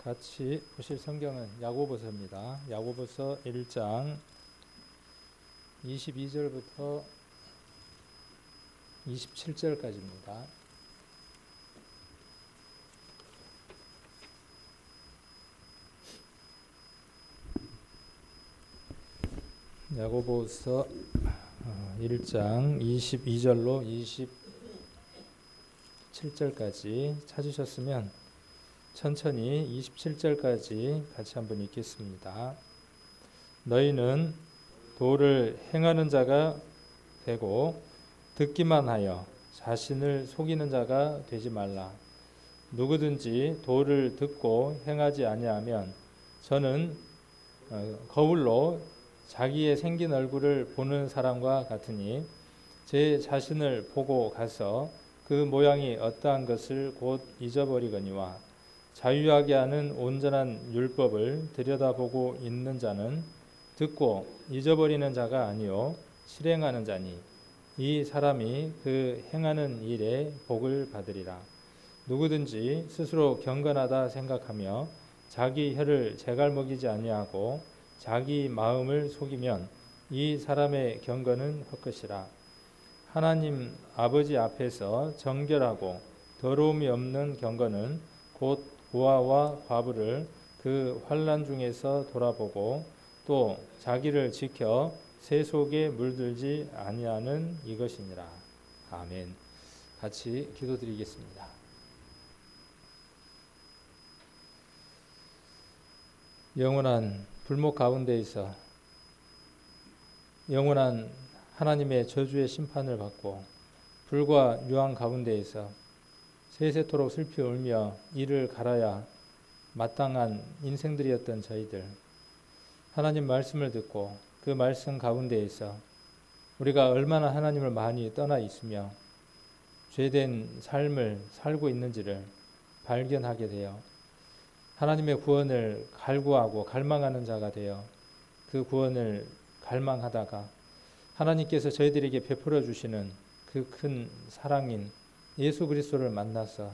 같이 보실 성경은 야고보서입니다. 야고보서 1장 22절부터 27절까지입니다. 야고보서 1장 22절로 27절까지 찾으셨으면 천천히 27절까지 같이 한번 읽겠습니다. 너희는 도를 행하는 자가 되고 듣기만 하여 자신을 속이는 자가 되지 말라. 누구든지 도를 듣고 행하지 아니하면 저는 거울로 자기의 생긴 얼굴을 보는 사람과 같으니 제 자신을 보고 가서 그 모양이 어떠한 것을 곧 잊어버리거니와 자유하게 하는 온전한 율법을 들여다보고 있는 자는 듣고 잊어버리는 자가 아니요 실행하는 자니 이 사람이 그 행하는 일에 복을 받으리라. 누구든지 스스로 경건하다 생각하며 자기 혀를 제갈먹이지 아니하고 자기 마음을 속이면 이 사람의 경건은 헛것이라. 하나님 아버지 앞에서 정결하고 더러움이 없는 경건은 곧 고아와 과부를 그 환난 중에서 돌아보고 또 자기를 지켜 새 속에 물들지 아니하는 이것이니라. 아멘. 같이 기도드리겠습니다. 영원한 불목 가운데에서 영원한 하나님의 저주의 심판을 받고 불과 유황 가운데에서 세세토록 슬피 울며 이를 갈아야 마땅한 인생들이었던 저희들, 하나님 말씀을 듣고 그 말씀 가운데에서 우리가 얼마나 하나님을 많이 떠나 있으며 죄된 삶을 살고 있는지를 발견하게 되어 하나님의 구원을 갈구하고 갈망하는 자가 되어 그 구원을 갈망하다가 하나님께서 저희들에게 베풀어 주시는 그 큰 사랑인 예수 그리스도를 만나서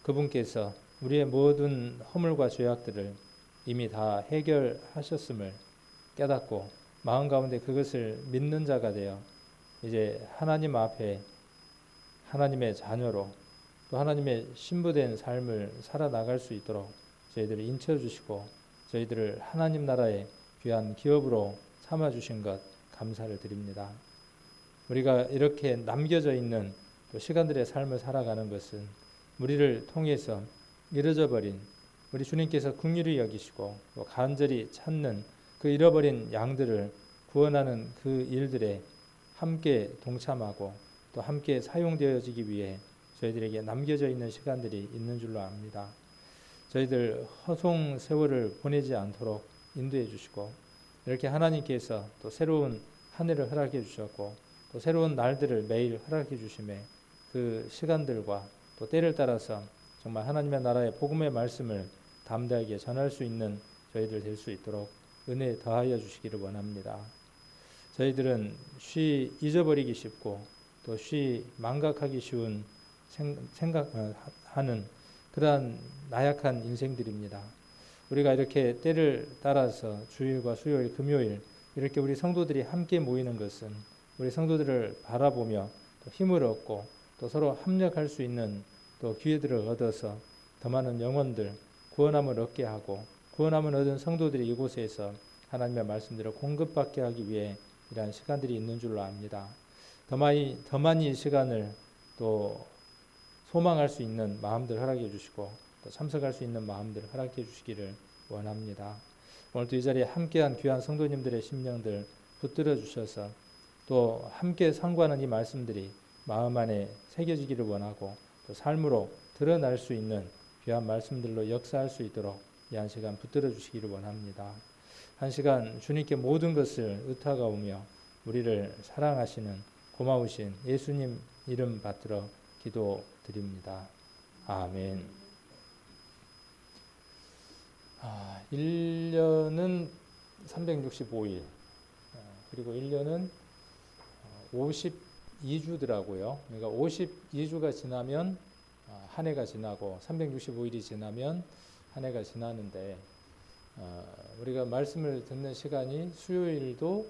그분께서 우리의 모든 허물과 죄악들을 이미 다 해결하셨음을 깨닫고 마음 가운데 그것을 믿는 자가 되어 이제 하나님 앞에 하나님의 자녀로 또 하나님의 신부된 삶을 살아나갈 수 있도록 저희들을 인쳐주시고 저희들을 하나님 나라의 귀한 기업으로 삼아주신 것 감사를 드립니다. 우리가 이렇게 남겨져 있는 또 시간들의 삶을 살아가는 것은 우리를 통해서 잃어져 버린 우리 주님께서 긍휼히 여기시고 또 간절히 찾는 그 잃어버린 양들을 구원하는 그 일들에 함께 동참하고 또 함께 사용되어지기 위해 저희들에게 남겨져 있는 시간들이 있는 줄로 압니다. 저희들 허송 세월을 보내지 않도록 인도해 주시고 이렇게 하나님께서 또 새로운 한 해를 허락해 주셨고 또 새로운 날들을 매일 허락해 주심에 그 시간들과 또 때를 따라서 정말 하나님의 나라의 복음의 말씀을 담대하게 전할 수 있는 저희들 될 수 있도록 은혜 더하여 주시기를 원합니다. 저희들은 쉬 잊어버리기 쉽고 또 쉬 망각하기 쉬운 생각하는 그러한 나약한 인생들입니다. 우리가 이렇게 때를 따라서 주일과 수요일, 금요일 이렇게 우리 성도들이 함께 모이는 것은 우리 성도들을 바라보며 또 힘을 얻고 또 서로 합력할 수 있는 또 기회들을 얻어서 더 많은 영혼들 구원함을 얻게 하고 구원함을 얻은 성도들이 이곳에서 하나님의 말씀들을 공급받게 하기 위해 이러한 시간들이 있는 줄로 압니다. 더 많이 이 시간을 또 소망할 수 있는 마음들 허락해 주시고 또 참석할 수 있는 마음들 허락해 주시기를 원합니다. 오늘도 이 자리에 함께한 귀한 성도님들의 심령들 붙들어 주셔서 또 함께 상고하는 이 말씀들이 마음 안에 새겨지기를 원하고 또 삶으로 드러날 수 있는 귀한 말씀들로 역사할 수 있도록 이 한 시간 붙들어 주시기를 원합니다. 한 시간 주님께 모든 것을 의탁하오며 우리를 사랑하시는 고마우신 예수님 이름 받들어 기도드립니다. 아멘. 1년은 365일 그리고 1년은 52주더라고요. 그러니까 52주가 지나면 한 해가 지나고 365일이 지나면 한 해가 지나는데 우리가 말씀을 듣는 시간이 수요일도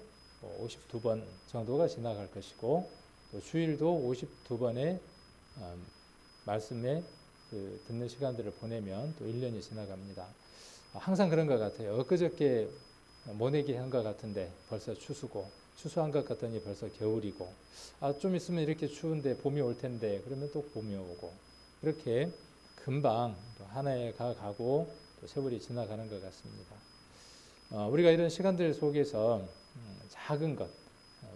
52번 정도가 지나갈 것이고 또 주일도 52번의 말씀에 듣는 시간들을 보내면 또 1년이 지나갑니다. 항상 그런 것 같아요. 엊그저께 모내기 한 것 같은데 벌써 추수고 추수한 것 같더니 벌써 겨울이고 좀 있으면 이렇게 추운데 봄이 올 텐데 그러면 또 봄이 오고 이렇게 금방 한 해가 가고 또 세월이 지나가는 것 같습니다. 우리가 이런 시간들 속에서 작은 것,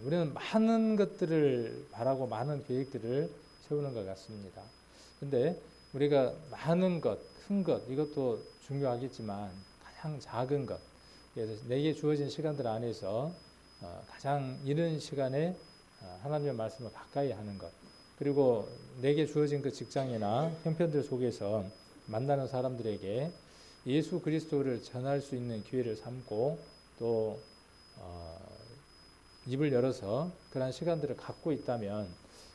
우리는 많은 것들을 바라고 많은 계획들을 세우는 것 같습니다. 근데 우리가 많은 것, 큰 것, 이것도 중요하겠지만 가장 작은 것, 그래서 내게 주어진 시간들 안에서 가장 이른 시간에 하나님의 말씀을 가까이 하는 것, 그리고 내게 주어진 그 직장이나 형편들 속에서 만나는 사람들에게 예수 그리스도를 전할 수 있는 기회를 삼고 또 입을 열어서 그러한 시간들을 갖고 있다면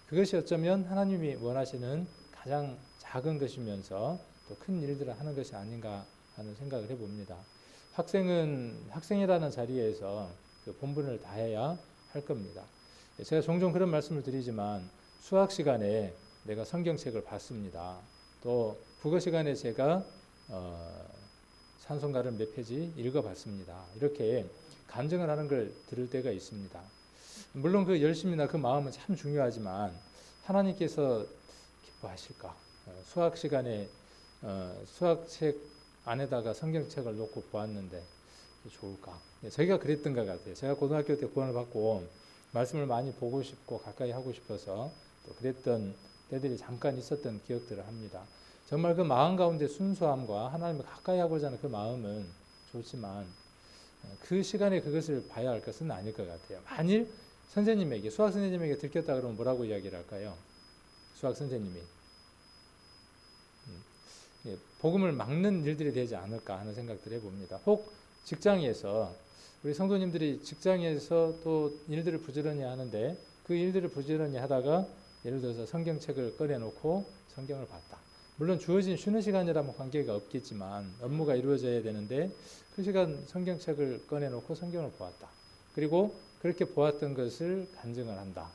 그것이 어쩌면 하나님이 원하시는 가장 작은 것이면서 또 큰 일들을 하는 것이 아닌가 하는 생각을 해봅니다. 학생은 학생이라는 자리에서 그 본분을 다해야 할 겁니다. 제가 종종 그런 말씀을 드리지만 수학 시간에 내가 성경책을 봤습니다. 또 국어 시간에 제가 찬송가를 몇 페이지 읽어봤습니다. 이렇게 간증을 하는 걸 들을 때가 있습니다. 물론 그 열심이나 그 마음은 참 중요하지만 하나님께서 기뻐하실까? 수학 시간에 수학책 안에다가 성경책을 놓고 보았는데 좋을까? 저희가 그랬던 것 같아요. 제가 고등학교 때 구원을 받고 말씀을 많이 보고 싶고 가까이 하고 싶어서 또 그랬던 때들이 잠깐 있었던 기억들을 합니다. 정말 그 마음 가운데 순수함과 하나님을 가까이 하고자 하는 그 마음은 좋지만 그 시간에 그것을 봐야 할 것은 아닐 것 같아요. 만일 선생님에게, 수학 선생님에게 들켰다 그러면 뭐라고 이야기를 할까요? 수학 선생님이 복음을 막는 일들이 되지 않을까 하는 생각들을 해봅니다. 혹 직장에서 우리 성도님들이 직장에서 또 일들을 부지런히 하는데 그 일들을 부지런히 하다가 예를 들어서 성경책을 꺼내놓고 성경을 봤다. 물론 주어진 쉬는 시간이라면 관계가 없겠지만 업무가 이루어져야 되는데 그 시간 성경책을 꺼내놓고 성경을 보았다. 그리고 그렇게 보았던 것을 간증을 한다.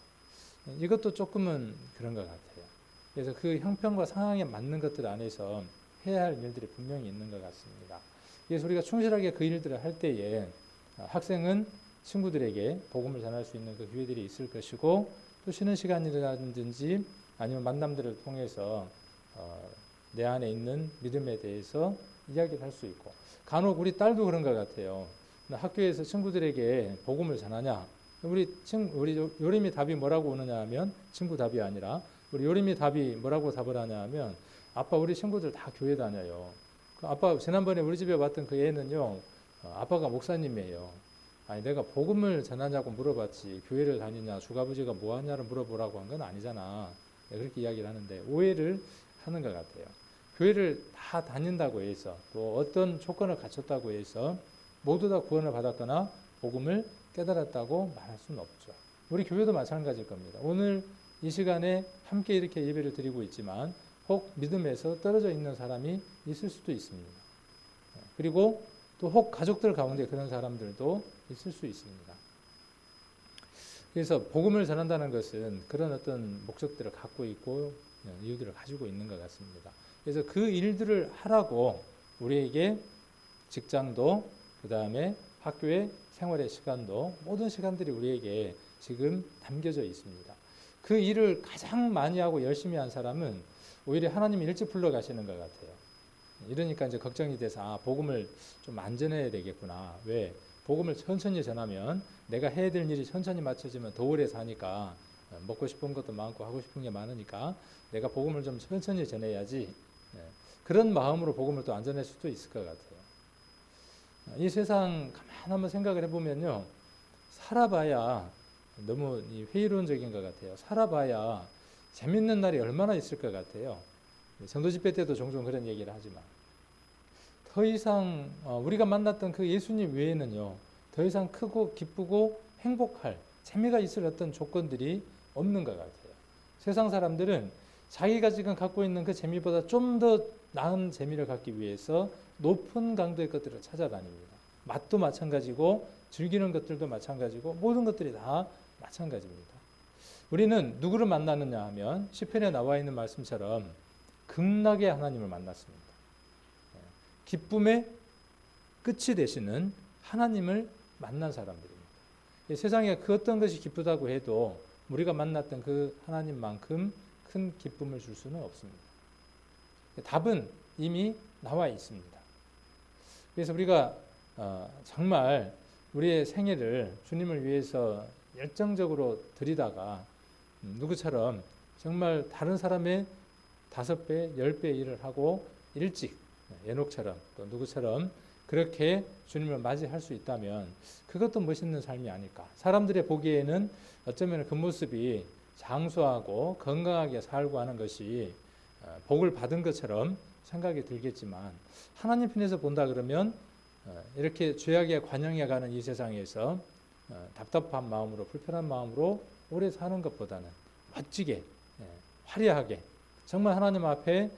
이것도 조금은 그런 것 같아요. 그래서 그 형편과 상황에 맞는 것들 안에서 해야 할 일들이 분명히 있는 것 같습니다. 그래서 우리가 충실하게 그 일들을 할 때에 학생은 친구들에게 복음을 전할 수 있는 그 기회들이 있을 것이고 또 쉬는 시간이라든지 아니면 만남들을 통해서 내 안에 있는 믿음에 대해서 이야기를 할 수 있고 간혹 우리 딸도 그런 것 같아요. 학교에서 친구들에게 복음을 전하냐? 우리 요림이 답이 뭐라고 오느냐 하면 친구 답이 아니라 우리 요림이 답이 뭐라고 답을 하냐 하면 아빠 우리 친구들 다 교회 다녀요. 아빠 지난번에 우리 집에 왔던 그 애는요. 아빠가 목사님이에요. 아니 내가 복음을 전하냐고 물어봤지 교회를 다니냐 주가부지가 뭐하냐를 물어보라고 한 건 아니잖아. 그렇게 이야기를 하는데 오해를 하는 것 같아요. 교회를 다 다닌다고 해서 또 어떤 조건을 갖췄다고 해서 모두 다 구원을 받았거나 복음을 깨달았다고 말할 수는 없죠. 우리 교회도 마찬가지일 겁니다. 오늘 이 시간에 함께 이렇게 예배를 드리고 있지만 혹 믿음에서 떨어져 있는 사람이 있을 수도 있습니다. 그리고 또 혹 가족들 가운데 그런 사람들도 있을 수 있습니다. 그래서 복음을 전한다는 것은 그런 어떤 목적들을 갖고 있고 이유들을 가지고 있는 것 같습니다. 그래서 그 일들을 하라고 우리에게 직장도 그 다음에 학교의 생활의 시간도 모든 시간들이 우리에게 지금 담겨져 있습니다. 그 일을 가장 많이 하고 열심히 한 사람은 오히려 하나님이 일찍 불러가시는 것 같아요. 이러니까 이제 걱정이 돼서 복음을 좀 안 전해야 되겠구나. 왜? 복음을 천천히 전하면 내가 해야 될 일이 천천히 맞춰지면 더 오래 사니까 먹고 싶은 것도 많고 하고 싶은 게 많으니까 내가 복음을 좀 천천히 전해야지. 그런 마음으로 복음을 또 안 전할 수도 있을 것 같아요. 이 세상 가만 한번 생각을 해보면요. 살아봐야 너무 회의론적인 것 같아요. 살아봐야 재밌는 날이 얼마나 있을 것 같아요. 전도 집회 때도 종종 그런 얘기를 하지만 더 이상 우리가 만났던 그 예수님 외에는요. 더 이상 크고 기쁘고 행복할 재미가 있을 어떤 조건들이 없는 것 같아요. 세상 사람들은 자기가 지금 갖고 있는 그 재미보다 좀 더 나은 재미를 갖기 위해서 높은 강도의 것들을 찾아다닙니다. 맛도 마찬가지고 즐기는 것들도 마찬가지고 모든 것들이 다 마찬가지입니다. 우리는 누구를 만나느냐 하면 시편에 나와 있는 말씀처럼 극락의 하나님을 만났습니다. 기쁨의 끝이 되시는 하나님을 만난 사람들입니다. 세상에 그 어떤 것이 기쁘다고 해도 우리가 만났던 그 하나님만큼 큰 기쁨을 줄 수는 없습니다. 답은 이미 나와 있습니다. 그래서 우리가 정말 우리의 생애를 주님을 위해서 열정적으로 드리다가 누구처럼 정말 다른 사람의 5배, 10배 일을 하고 일찍 에녹처럼 또 누구처럼 그렇게 주님을 맞이할 수 있다면 그것도 멋있는 삶이 아닐까. 사람들의 보기에는 어쩌면 그 모습이 장수하고 건강하게 살고 하는 것이 복을 받은 것처럼 생각이 들겠지만 하나님 편에서 본다 그러면 이렇게 죄악에 관영해가는 이 세상에서 답답한 마음으로 불편한 마음으로 오래 사는 것보다는 멋지게 화려하게 정말 하나님 앞에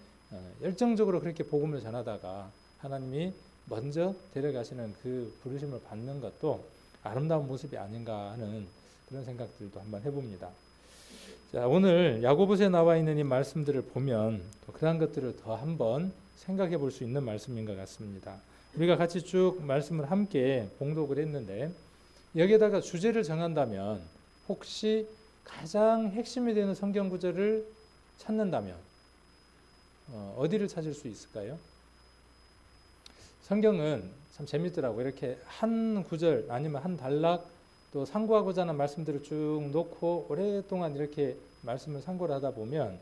열정적으로 그렇게 복음을 전하다가 하나님이 먼저 데려가시는 그 부르심을 받는 것도 아름다운 모습이 아닌가 하는 그런 생각들도 한번 해봅니다. 자, 오늘 야고보서에 나와 있는 이 말씀들을 보면 또 그런 것들을 더 한번 생각해 볼 수 있는 말씀인 것 같습니다. 우리가 같이 쭉 말씀을 함께 봉독을 했는데 여기에다가 주제를 정한다면 혹시 가장 핵심이 되는 성경 구절을 찾는다면 어디를 찾을 수 있을까요? 성경은 참 재밌더라고요. 이렇게 한 구절 아니면 한 단락 또 상고하고자 하는 말씀들을 쭉 놓고 오랫동안 이렇게 말씀을 상고를 하다 보면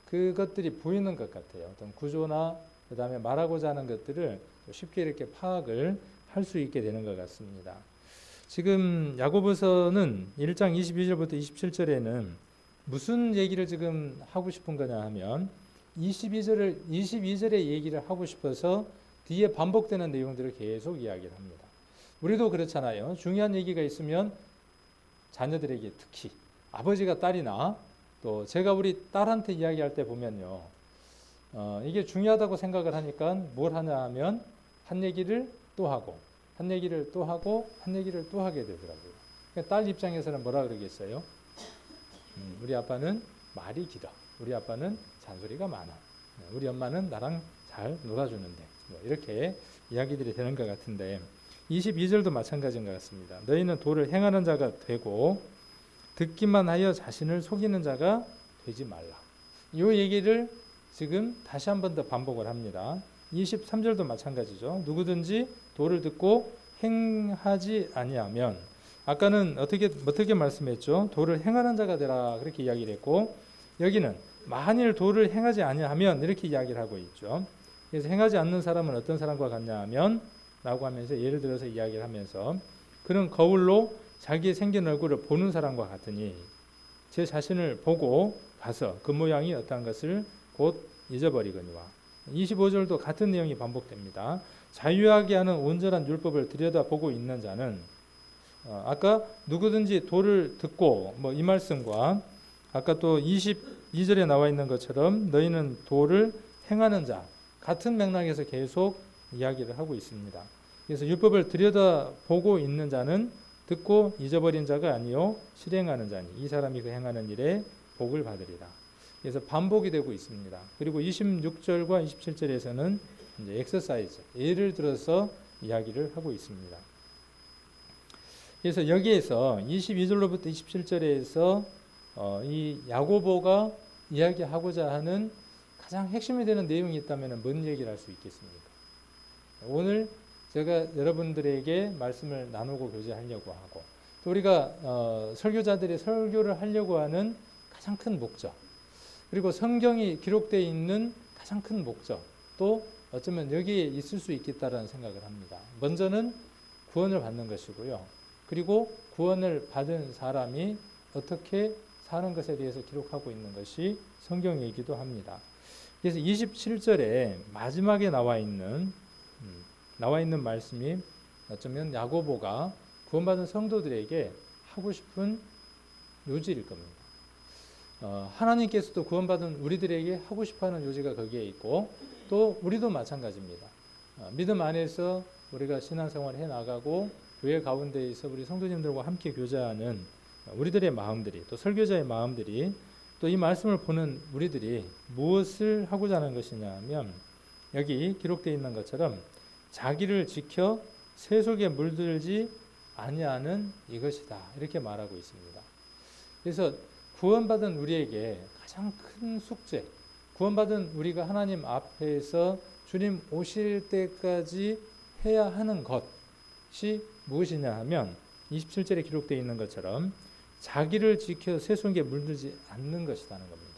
그것들이 보이는 것 같아요. 어떤 구조나 그 다음에 말하고자 하는 것들을 쉽게 이렇게 파악을 할 수 있게 되는 것 같습니다. 지금 야고보서는 1장 22절부터 27절에는 무슨 얘기를 지금 하고 싶은 거냐 하면 22절의 얘기를 하고 싶어서 뒤에 반복되는 내용들을 계속 이야기를 합니다. 우리도 그렇잖아요. 중요한 얘기가 있으면 자녀들에게 특히 아버지가 딸이나 또 제가 우리 딸한테 이야기할 때 보면요. 이게 중요하다고 생각을 하니까 뭘 하냐 하면 한 얘기를 또 하고 한 얘기를 또 하고 한 얘기를 또 하게 되더라고요. 그러니까 딸 입장에서는 뭐라 그러겠어요? 우리 아빠는 말이 길어. 우리 아빠는 잔소리가 많아. 우리 엄마는 나랑 잘 놀아주는데 이렇게 이야기들이 되는 것 같은데 22절도 마찬가지인 것 같습니다. 너희는 도를 행하는 자가 되고 듣기만 하여 자신을 속이는 자가 되지 말라. 이 얘기를 지금 다시 한 번 더 반복을 합니다. 23절도 마찬가지죠. 누구든지 도를 듣고 행하지 아니하면 아까는 어떻게 말씀했죠? 도를 행하는 자가 되라 그렇게 이야기를 했고 여기는 만일 도를 행하지 아니하면 이렇게 이야기를 하고 있죠. 그래서 행하지 않는 사람은 어떤 사람과 같냐 하면 라고 하면서 예를 들어서 이야기를 하면서 그는 거울로 자기의 생긴 얼굴을 보는 사람과 같으니 제 자신을 보고 가서 그 모양이 어떠한 것을 곧 잊어버리거니와 25절도 같은 내용이 반복됩니다. 자유하게 하는 온전한 율법을 들여다보고 있는 자는 아까 누구든지 도를 듣고 이 말씀과 아까 또 22절에 나와 있는 것처럼 너희는 도를 행하는 자 같은 맥락에서 계속 이야기를 하고 있습니다. 그래서 율법을 들여다보고 있는 자는 듣고 잊어버린 자가 아니요 실행하는 자니 이 사람이 그 행하는 일에 복을 받으리라. 그래서 반복이 되고 있습니다. 그리고 26절과 27절에서는 이제 엑서사이즈 예를 들어서 이야기를 하고 있습니다. 그래서 여기에서 22절로부터 27절에서 이 야고보가 이야기하고자 하는 가장 핵심이 되는 내용이 있다면 뭔 얘기를 할 수 있겠습니까? 오늘 제가 여러분들에게 말씀을 나누고 교제하려고 하고 또 우리가 설교자들이 설교를 하려고 하는 가장 큰 목적 그리고 성경이 기록되어 있는 가장 큰 목적 또 어쩌면 여기에 있을 수 있겠다라는 생각을 합니다. 먼저는 구원을 받는 것이고요. 그리고 구원을 받은 사람이 어떻게 사는 것에 대해서 기록하고 있는 것이 성경이기도 합니다. 그래서 27절에 마지막에 나와 있는 말씀이 어쩌면 야고보가 구원받은 성도들에게 하고 싶은 요지일 겁니다. 하나님께서도 구원받은 우리들에게 하고 싶어하는 요지가 거기에 있고 또 우리도 마찬가지입니다. 믿음 안에서 우리가 신앙생활을 해나가고 교회 가운데에서 우리 성도님들과 함께 교제하는 우리들의 마음들이 또 설교자의 마음들이 또 이 말씀을 보는 우리들이 무엇을 하고자 하는 것이냐 하면 여기 기록되어 있는 것처럼 자기를 지켜 새 속에 물들지 아니하는 이것이다 이렇게 말하고 있습니다. 그래서 구원받은 우리에게 가장 큰 숙제, 구원받은 우리가 하나님 앞에서 주님 오실 때까지 해야 하는 것이 무엇이냐 하면 27절에 기록되어 있는 것처럼 자기를 지켜 새 속에 물들지 않는 것이라는 겁니다.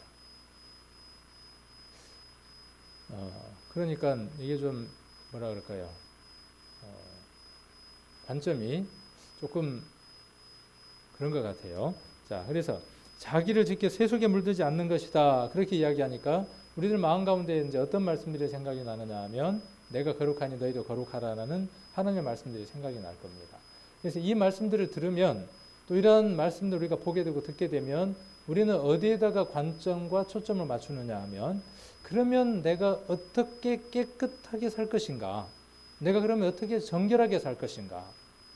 그러니까 이게 좀 뭐라 그럴까요? 관점이 조금 그런 것 같아요. 자, 그래서 자기를 지켜 새 속에 물들지 않는 것이다. 그렇게 이야기하니까 우리들 마음 가운데 이제 어떤 말씀들이 생각이 나느냐 하면 내가 거룩하니 너희도 거룩하라는 하나님의 말씀들이 생각이 날 겁니다. 그래서 이 말씀들을 들으면 또 이런 말씀들 우리가 보게 되고 듣게 되면 우리는 어디에다가 관점과 초점을 맞추느냐 하면 그러면 내가 어떻게 깨끗하게 살 것인가? 내가 그러면 어떻게 정결하게 살 것인가?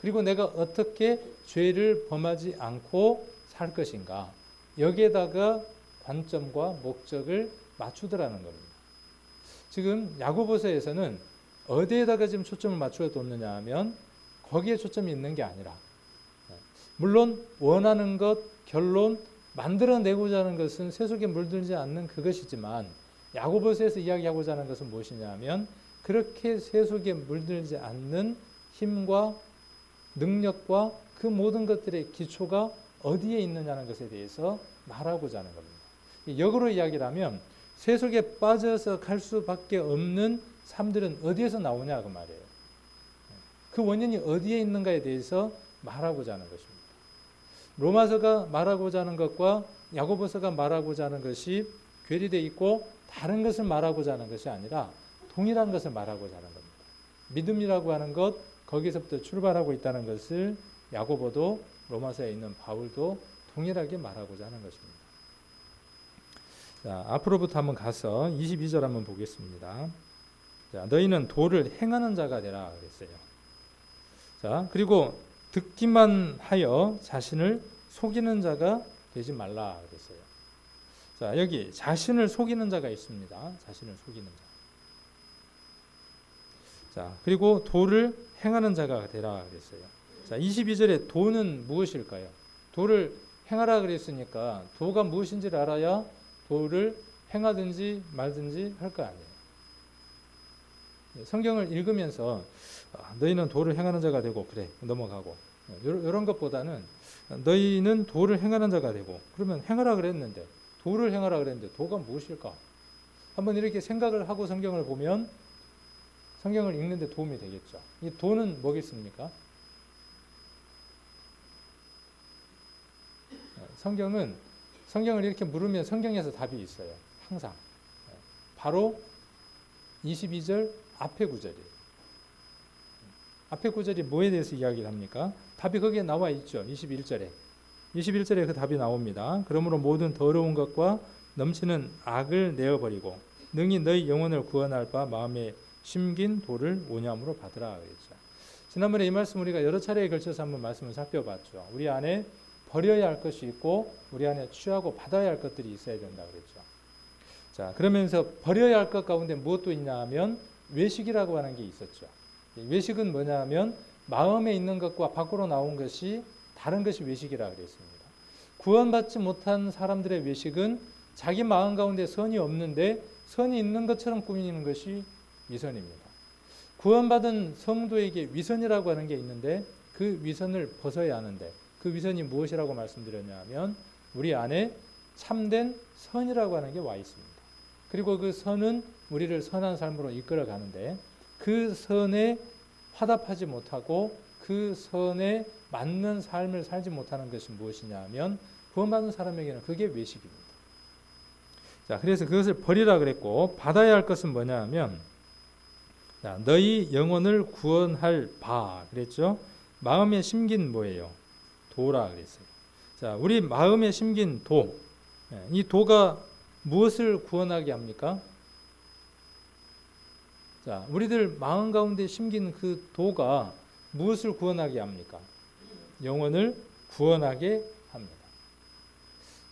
그리고 내가 어떻게 죄를 범하지 않고 살 것인가? 여기에다가 관점과 목적을 맞추더라는 겁니다. 지금 야고보서에서는 어디에다가 지금 초점을 맞추어 뒀느냐 하면 거기에 초점이 있는 게 아니라 물론 원하는 것, 결론, 만들어내고자 하는 것은 새 속에 물들지 않는 그것이지만 야고보서에서 이야기하고자 하는 것은 무엇이냐 하면 그렇게 새 속에 물들지 않는 힘과 능력과 그 모든 것들의 기초가 어디에 있느냐는 것에 대해서 말하고자 하는 겁니다. 역으로 이야기를 하면 새 속에 빠져서 갈 수밖에 없는 삶들은 어디에서 나오냐 그 말이에요. 그 원인이 어디에 있는가에 대해서 말하고자 하는 것입니다. 로마서가 말하고자 하는 것과 야고보서가 말하고자 하는 것이 괴리되어 있고 다른 것을 말하고자 하는 것이 아니라 동일한 것을 말하고자 하는 겁니다. 믿음이라고 하는 것 거기서부터 출발하고 있다는 것을 야고보도 로마서에 있는 바울도 동일하게 말하고자 하는 것입니다. 자, 앞으로부터 한번 가서 22절 한번 보겠습니다. 자, 너희는 도를 행하는 자가 되라 그랬어요. 자, 그리고 듣기만 하여 자신을 속이는 자가 되지 말라 그랬어요. 자, 여기 자신을 속이는 자가 있습니다. 자신을 속이는 자. 자, 그리고 도를 행하는 자가 되라 그랬어요. 자, 22절에 도는 무엇일까요? 도를 행하라 그랬으니까 도가 무엇인지를 알아야 도를 행하든지 말든지 할 거 아니에요. 성경을 읽으면서 너희는 도를 행하는 자가 되고 그래 넘어가고 이런 것보다는 너희는 도를 행하는 자가 되고 그러면 행하라 그랬는데 도를 행하라 그랬는데 도가 무엇일까? 한번 이렇게 생각을 하고 성경을 보면 성경을 읽는데 도움이 되겠죠. 이 도는 뭐겠습니까? 성경을 이렇게 물으면 성경에서 답이 있어요. 항상. 바로 22절 앞에 구절이에요. 앞에 구절이 뭐에 대해서 이야기를 합니까? 답이 거기에 나와 있죠. 21절에. 21절에 그 답이 나옵니다. 그러므로 모든 더러운 것과 넘치는 악을 내어버리고 능히 너희 영혼을 구원할 바 마음에 심긴 도를 온유함으로 받으라 그랬죠. 지난번에 이 말씀 우리가 여러 차례에 걸쳐서 한번 말씀을 살펴봤죠. 우리 안에 버려야 할 것이 있고 우리 안에 취하고 받아야 할 것들이 있어야 된다 그랬죠. 자, 그러면서 버려야 할 것 가운데 무엇도 있냐 하면 외식이라고 하는 게 있었죠. 외식은 뭐냐 하면 마음에 있는 것과 밖으로 나온 것이 다른 것이 외식이라고 그랬습니다. 구원받지 못한 사람들의 외식은 자기 마음 가운데 선이 없는데 선이 있는 것처럼 꾸미는 것이 위선입니다. 구원받은 성도에게 위선이라고 하는 게 있는데 그 위선을 벗어야 하는데 그 위선이 무엇이라고 말씀드렸냐 하면 우리 안에 참된 선이라고 하는 게 와 있습니다. 그리고 그 선은 우리를 선한 삶으로 이끌어 가는데 그 선에 화답하지 못하고 그 선에 맞는 삶을 살지 못하는 것이 무엇이냐 하면 구원받은 사람에게는 그게 외식입니다. 자, 그래서 그것을 버리라 그랬고 받아야 할 것은 뭐냐 하면 자, 너희 영혼을 구원할 바 그랬죠. 마음에 심긴 뭐예요? 도라 그랬어요. 자, 우리 마음에 심긴 도 이 도가 무엇을 구원하게 합니까? 자, 우리들 마음 가운데 심긴 그 도가 무엇을 구원하게 합니까? 영혼을 구원하게 합니다.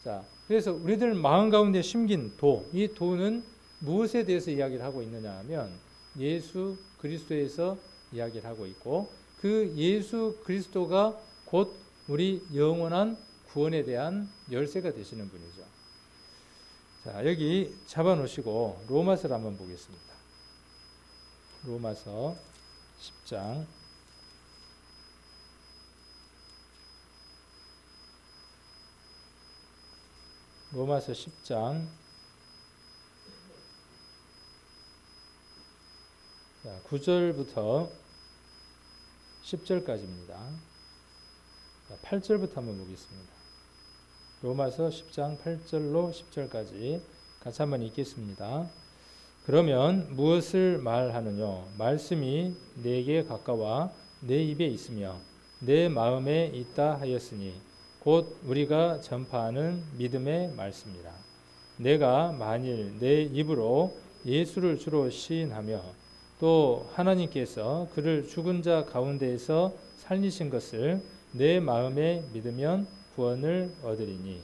자, 그래서 우리들 마음 가운데 심긴 도, 이 도는 무엇에 대해서 이야기를 하고 있느냐 하면 예수 그리스도에서 이야기를 하고 있고, 그 예수 그리스도가 곧 우리 영원한 구원에 대한 열쇠가 되시는 분이죠. 자, 여기 잡아놓으시고 로마서를 한번 보겠습니다. 로마서 10장 로마서 10장 9절부터 10절까지입니다. 8절부터 한번 보겠습니다. 로마서 10장 8절로 10절까지 같이 한번 읽겠습니다. 그러면 무엇을 말하느냐? 말씀이 내게 가까워 내 입에 있으며 내 마음에 있다 하였으니 곧 우리가 전파하는 믿음의 말씀이라. 내가 만일 내 입으로 예수를 주로 시인하며 또 하나님께서 그를 죽은 자 가운데에서 살리신 것을 내 마음에 믿으면 구원을 얻으리니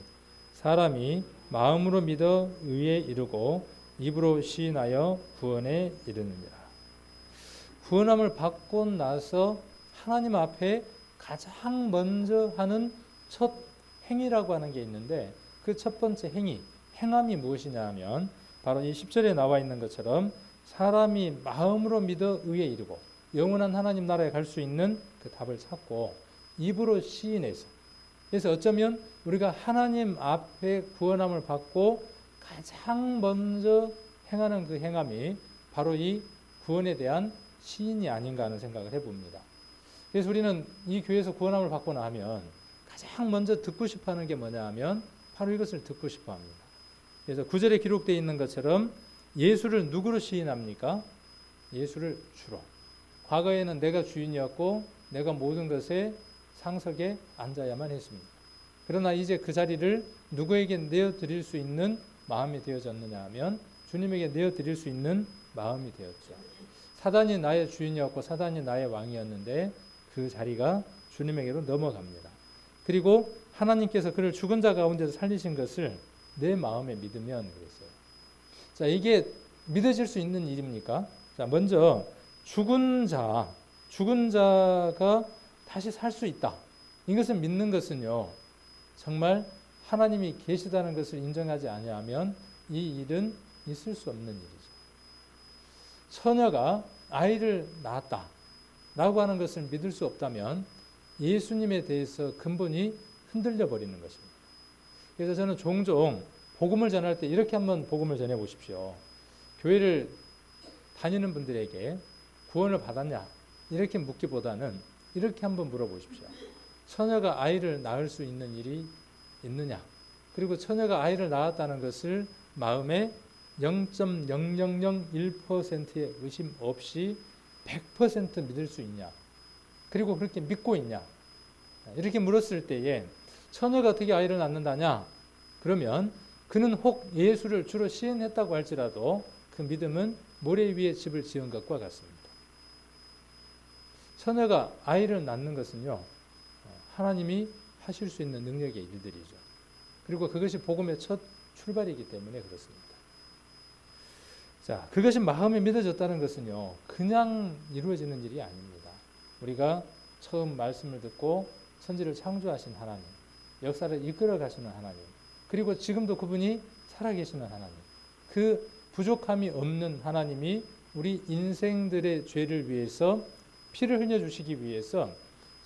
사람이 마음으로 믿어 의에 이르고 입으로 시인하여 구원에 이르느니라. 구원함을 받고 나서 하나님 앞에 가장 먼저 하는 첫 행위라고 하는 게 있는데, 그 첫 번째 행함이 무엇이냐 하면 바로 이 10절에 나와 있는 것처럼 사람이 마음으로 믿어 의에 이르고 영원한 하나님 나라에 갈 수 있는 그 답을 찾고 입으로 시인해서, 그래서 어쩌면 우리가 하나님 앞에 구원함을 받고 가장 먼저 행하는 그 행함이 바로 이 구원에 대한 시인이 아닌가 하는 생각을 해봅니다. 그래서 우리는 이 교회에서 구원함을 받고 나면 가장 먼저 듣고 싶어하는 게 뭐냐 하면 바로 이것을 듣고 싶어합니다. 그래서 9절에 기록되어 있는 것처럼 예수를 누구로 시인합니까? 예수를 주로. 과거에는 내가 주인이었고 내가 모든 것에 상석에 앉아야만 했습니다. 그러나 이제 그 자리를 누구에게 내어드릴 수 있는 마음이 되어졌느냐 하면 주님에게 내어드릴 수 있는 마음이 되었죠. 사단이 나의 주인이었고 사단이 나의 왕이었는데 그 자리가 주님에게로 넘어갑니다. 그리고 하나님께서 그를 죽은 자 가운데서 살리신 것을 내 마음에 믿으면 그랬어요. 자, 이게 믿어질 수 있는 일입니까? 자, 먼저 죽은 자가 다시 살 수 있다. 이것을 믿는 것은요, 정말 하나님이 계시다는 것을 인정하지 아니하면 이 일은 있을 수 없는 일이죠. 처녀가 아이를 낳았다 라고 하는 것을 믿을 수 없다면 예수님에 대해서 근본이 흔들려 버리는 것입니다. 그래서 저는 종종 복음을 전할 때 이렇게 한번 복음을 전해 보십시오. 교회를 다니는 분들에게 구원을 받았냐 이렇게 묻기보다는 이렇게 한번 물어보십시오. 처녀가 아이를 낳을 수 있는 일이 있느냐? 그리고 처녀가 아이를 낳았다는 것을 마음에 0.0001%의 의심 없이 100% 믿을 수 있냐? 그리고 그렇게 믿고 있냐? 이렇게 물었을 때에 처녀가 어떻게 아이를 낳는다냐? 그러면 그는 혹 예수를 주로 시인했다고 할지라도 그 믿음은 모래 위에 집을 지은 것과 같습니다. 처녀가 아이를 낳는 것은요, 하나님이 하실 수 있는 능력의 일들이죠. 그리고 그것이 복음의 첫 출발이기 때문에 그렇습니다. 자, 그것이 마음에 믿어졌다는 것은요, 그냥 이루어지는 일이 아닙니다. 우리가 처음 말씀을 듣고 천지를 창조하신 하나님, 역사를 이끌어 가시는 하나님, 그리고 지금도 그분이 살아계시는 하나님, 그 부족함이 없는 하나님이 우리 인생들의 죄를 위해서 피를 흘려주시기 위해서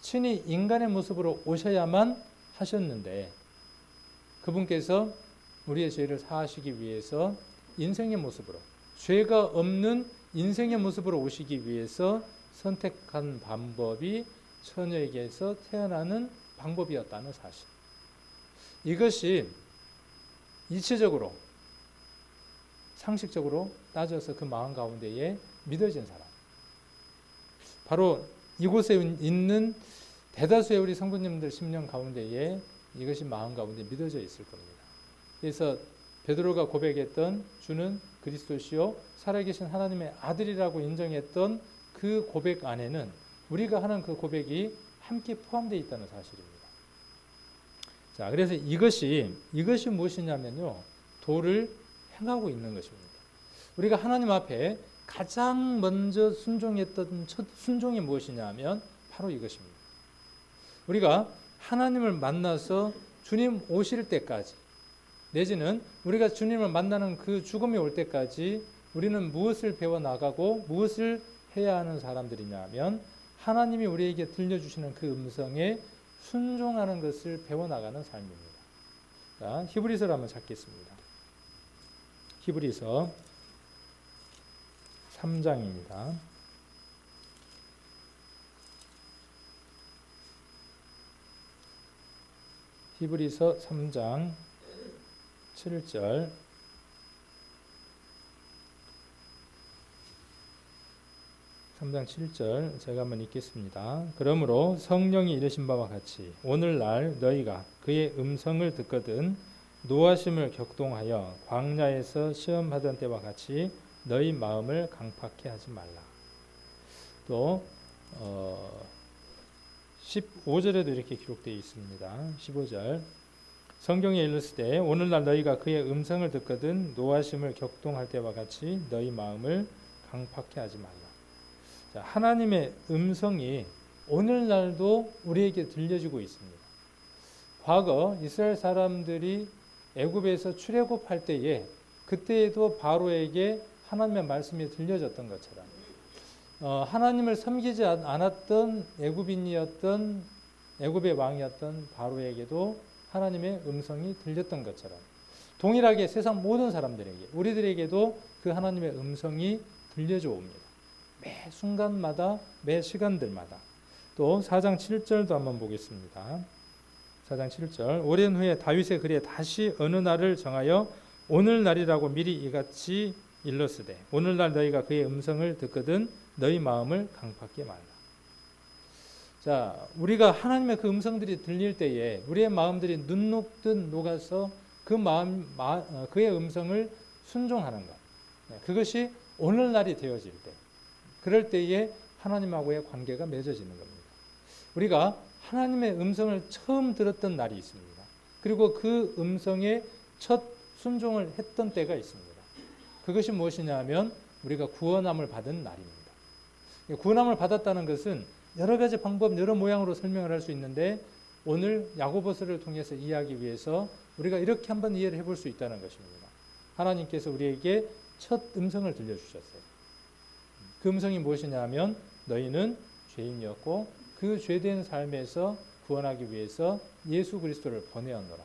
친히 인간의 모습으로 오셔야만 하셨는데, 그분께서 우리의 죄를 사하시기 위해서 인생의 모습으로, 죄가 없는 인생의 모습으로 오시기 위해서 선택한 방법이 처녀에게서 태어나는 방법이었다는 사실. 이것이 이치적으로, 상식적으로 따져서 그 마음 가운데에 믿어진 사람, 바로 이곳에 있는 대다수의 우리 성도님들 심령 가운데에 이것이 마음 가운데 믿어져 있을 겁니다. 그래서 베드로가 고백했던 주는 그리스도시요 살아계신 하나님의 아들이라고 인정했던 그 고백 안에는 우리가 하는 그 고백이 함께 포함되어 있다는 사실입니다. 자, 그래서 이것이 무엇이냐면요, 도를 행하고 있는 것입니다. 우리가 하나님 앞에 가장 먼저 순종했던 첫 순종이 무엇이냐면 바로 이것입니다. 우리가 하나님을 만나서 주님 오실 때까지, 내지는 우리가 주님을 만나는 그 죽음이 올 때까지 우리는 무엇을 배워나가고 무엇을 해야 하는 사람들이냐면 하나님이 우리에게 들려주시는 그 음성에 순종하는 것을 배워나가는 삶입니다. 자, 히브리서를 한번 찾겠습니다. 히브리서 3장입니다. 히브리서 3장 7절. 제가 한번 읽겠습니다. 그러므로 성령이 이르신 바와 같이 오늘날 너희가 그의 음성을 듣거든 노하심을 격동하여 광야에서 시험하던 때와 같이 너희 마음을 강팍해 하지 말라. 또 15절에도 이렇게 기록되어 있습니다. 15절. 성경에 이르시되 오늘날 너희가 그의 음성을 듣거든 노하심을 격동할 때와 같이 너희 마음을 강팍해 하지 말라. 자, 하나님의 음성이 오늘날도 우리에게 들려지고 있습니다. 과거 이스라엘 사람들이 애굽에서 출애굽할 때에 그때에도 바로에게 하나님의 말씀이 들려졌던 것처럼 하나님을 섬기지 않았던 애굽인이었던 애굽의 왕이었던 바로에게도 하나님의 음성이 들렸던 것처럼 동일하게 세상 모든 사람들에게 우리들에게도 그 하나님의 음성이 들려져 옵니다. 매 순간마다 매 시간들마다. 또 4장 7절도 한번 보겠습니다. 4장 7절. 오랜 후에 다윗의 글에 다시 어느 날을 정하여 오늘날이라고 미리 이같이 일렀으되 오늘날 너희가 그의 음성을 듣거든 너희 마음을 강팍해 말라. 자, 우리가 하나님의 그 음성들이 들릴 때에 우리의 마음들이 눈 녹듯 녹아서 그의 음성을 순종하는 것. 그것이 오늘날이 되어질 때, 그럴 때에 하나님하고의 관계가 맺어지는 겁니다. 우리가 하나님의 음성을 처음 들었던 날이 있습니다. 그리고 그 음성에 첫 순종을 했던 때가 있습니다. 그것이 무엇이냐 하면 우리가 구원함을 받은 날입니다. 구원함을 받았다는 것은 여러 가지 방법, 여러 모양으로 설명을 할 수 있는데 오늘 야고보서를 통해서 이해하기 위해서 우리가 이렇게 한번 이해를 해볼 수 있다는 것입니다. 하나님께서 우리에게 첫 음성을 들려주셨어요. 그 음성이 무엇이냐 하면 너희는 죄인이었고 그 죄된 삶에서 구원하기 위해서 예수 그리스도를 보내었노라.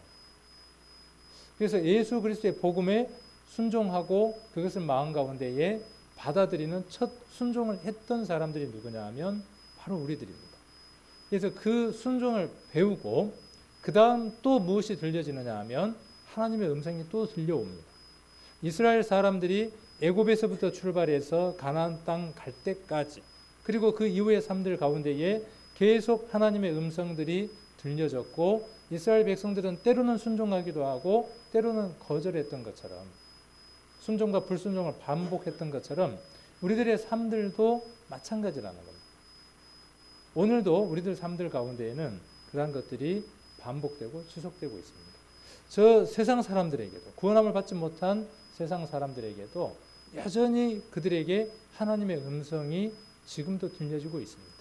그래서 예수 그리스도의 복음에 순종하고 그것을 마음 가운데에 받아들이는 첫 순종을 했던 사람들이 누구냐 하면 바로 우리들입니다. 그래서 그 순종을 배우고 그 다음 또 무엇이 들려지느냐 하면 하나님의 음성이 또 들려옵니다. 이스라엘 사람들이 애굽에서부터 출발해서 가나안 땅 갈 때까지 그리고 그 이후의 삶들 가운데에 계속 하나님의 음성들이 들려졌고 이스라엘 백성들은 때로는 순종하기도 하고 때로는 거절했던 것처럼 순종과 불순종을 반복했던 것처럼 우리들의 삶들도 마찬가지라는 겁니다. 오늘도 우리들 삶들 가운데에는 그러한 것들이 반복되고 지속되고 있습니다. 저 세상 사람들에게도 구원함을 받지 못한 세상 사람들에게도 여전히 그들에게 하나님의 음성이 지금도 들려지고 있습니다.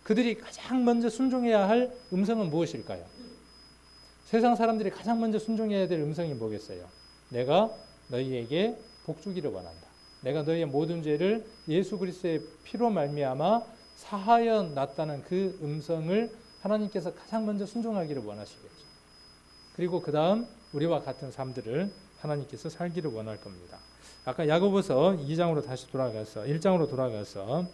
그들이 가장 먼저 순종해야 할 음성은 무엇일까요? 세상 사람들이 가장 먼저 순종해야 될 음성이 뭐겠어요? 내가 너희에게 복 주기를 원한다. 내가 너희의 모든 죄를 예수 그리스도의 피로 말미암아 사하여 놨다는 그 음성을 하나님께서 가장 먼저 순종하기를 원하시겠죠. 그리고 그 다음 우리와 같은 삶들을 하나님께서 살기를 원할 겁니다. 아까 야고보서 2장으로 다시 돌아가서 1장으로 돌아가서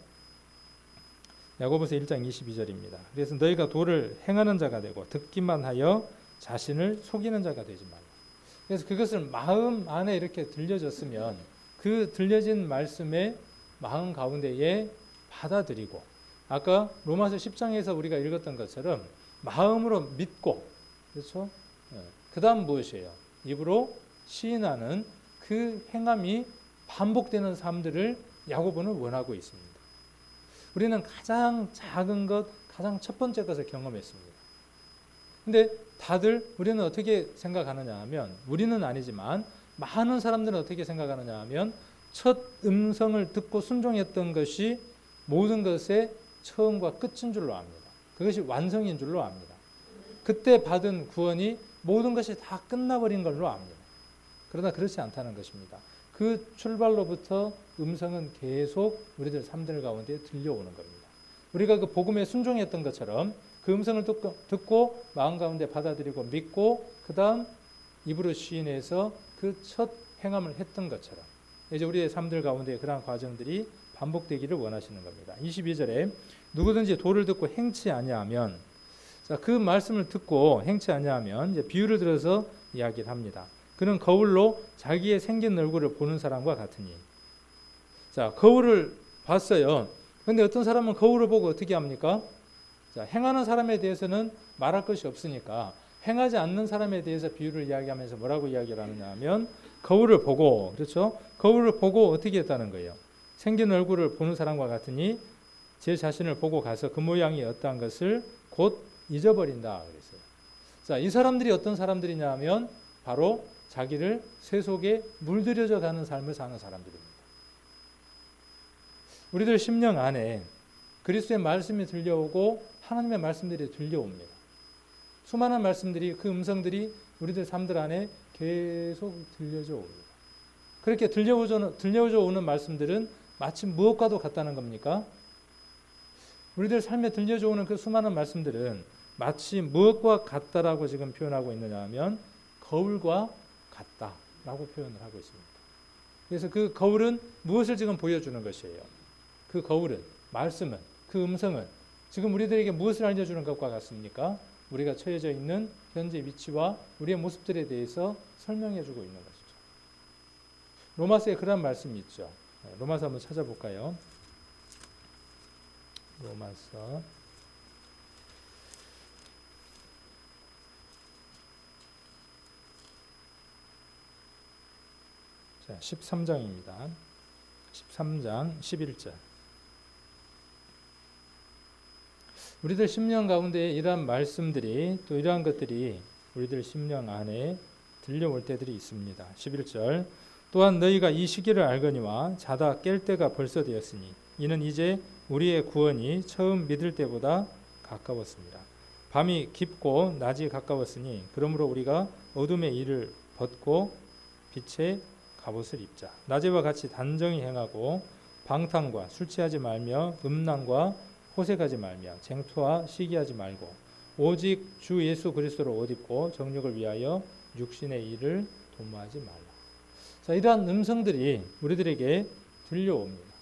야고보서 1장 22절입니다. 그래서 너희가 도를 행하는 자가 되고 듣기만 하여 자신을 속이는 자가 되지 말라. 그래서 그것을 마음 안에 이렇게 들려졌으면 그 들려진 말씀의 마음 가운데에 받아들이고 아까 로마서 10장에서 우리가 읽었던 것처럼 마음으로 믿고 그렇죠? 그 다음 무엇이에요? 입으로 시인하는 그 행함이 반복되는 삶들을 야고보는 원하고 있습니다. 우리는 가장 작은 것, 가장 첫 번째 것을 경험했습니다. 근데 다들 우리는 어떻게 생각하느냐 하면, 우리는 아니지만 많은 사람들은 어떻게 생각하느냐 하면, 첫 음성을 듣고 순종했던 것이 모든 것의 처음과 끝인 줄로 압니다. 그것이 완성인 줄로 압니다. 그때 받은 구원이 모든 것이 다 끝나버린 걸로 압니다. 그러나 그렇지 않다는 것입니다. 그 출발로부터 음성은 계속 우리들 삶들 가운데 들려오는 겁니다. 우리가 그 복음에 순종했던 것처럼 그 음성을 듣고 마음 가운데 받아들이고 믿고 그 다음 입으로 시인해서 그 첫 행함을 했던 것처럼 이제 우리의 삶들 가운데 그러한 과정들이 반복되기를 원하시는 겁니다. 22절에 누구든지 도를 듣고 행치 아니하면, 자, 그 말씀을 듣고 행치 아니하면 이제 비유를 들어서 이야기를 합니다. 그는 거울로 자기의 생긴 얼굴을 보는 사람과 같으니. 자, 거울을 봤어요. 그런데 어떤 사람은 거울을 보고 어떻게 합니까? 자, 행하는 사람에 대해서는 말할 것이 없으니까 행하지 않는 사람에 대해서 비유를 이야기하면서 뭐라고 이야기를 하느냐 하면, 거울을 보고, 그렇죠? 거울을 보고 어떻게 했다는 거예요? 생긴 얼굴을 보는 사람과 같으니 제 자신을 보고 가서 그 모양이 어떠한 것을 곧 잊어버린다 그랬어요. 자, 이 사람들이 어떤 사람들이냐 하면 바로 자기를 쇠 속에 물들여져 가는 삶을 사는 사람들입니다. 우리들 심령 안에 그리스도의 말씀이 들려오고 하나님의 말씀들이 들려옵니다. 수많은 말씀들이, 그 음성들이 우리들 삶들 안에 계속 들려져 옵니다. 그렇게 들려져 오는 말씀들은 마치 무엇과도 같다는 겁니까? 우리들 삶에 들려져 오는 그 수많은 말씀들은 마치 무엇과 같다라고 지금 표현하고 있느냐 하면 거울과 같다라고 표현을 하고 있습니다. 그래서 그 거울은 무엇을 지금 보여주는 것이에요? 그 거울은, 말씀은, 그 음성은 지금 우리들에게 무엇을 알려주는 것과 같습니까? 우리가 처해져 있는 현재 위치와 우리의 모습들에 대해서 설명해 주고 있는 것이죠. 로마서에 그런 말씀이 있죠. 로마서 한번 찾아볼까요? 로마서 자, 13장입니다. 13장 11절. 우리들 심령 가운데 이러한 말씀들이, 또 이러한 것들이 우리들 심령 안에 들려올 때들이 있습니다. 11절. 또한 너희가 이 시기를 알거니와 자다 깰 때가 벌써 되었으니 이는 이제 우리의 구원이 처음 믿을 때보다 가까웠습니다. 밤이 깊고 낮이 가까웠으니 그러므로 우리가 어둠의 일을 벗고 빛의 갑옷을 입자. 낮에와 같이 단정히 행하고 방탕과 술 취하지 말며 음란과 호색하지 말며 쟁투와 시기하지 말고 오직 주 예수 그리스도를 옷 입고 정욕을 위하여 육신의 일을 도모하지 말라. 자, 이러한 음성들이 우리들에게 들려옵니다.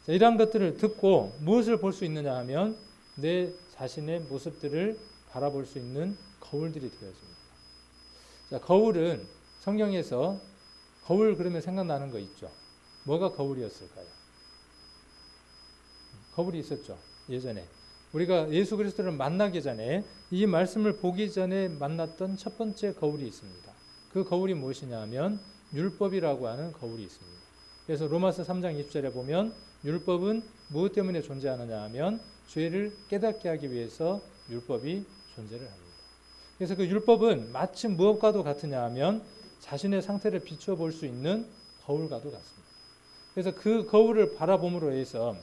자, 이러한 것들을 듣고 무엇을 볼 수 있느냐 하면 내 자신의 모습들을 바라볼 수 있는 거울들이 되어집니다. 자, 거울은 성경에서 거울 그러면 생각나는 거 있죠. 뭐가 거울이었을까요? 거울이 있었죠. 예전에 우리가 예수 그리스도를 만나기 전에 이 말씀을 보기 전에 만났던 첫 번째 거울이 있습니다. 그 거울이 무엇이냐 하면 율법이라고 하는 거울이 있습니다. 그래서 로마서 3장 20절에 보면 율법은 무엇 때문에 존재하느냐 하면 죄를 깨닫게 하기 위해서 율법이 존재를 합니다. 그래서 그 율법은 마치 무엇과도 같으냐 하면 자신의 상태를 비춰볼 수 있는 거울과도 같습니다. 그래서 그 거울을 바라봄으로 해서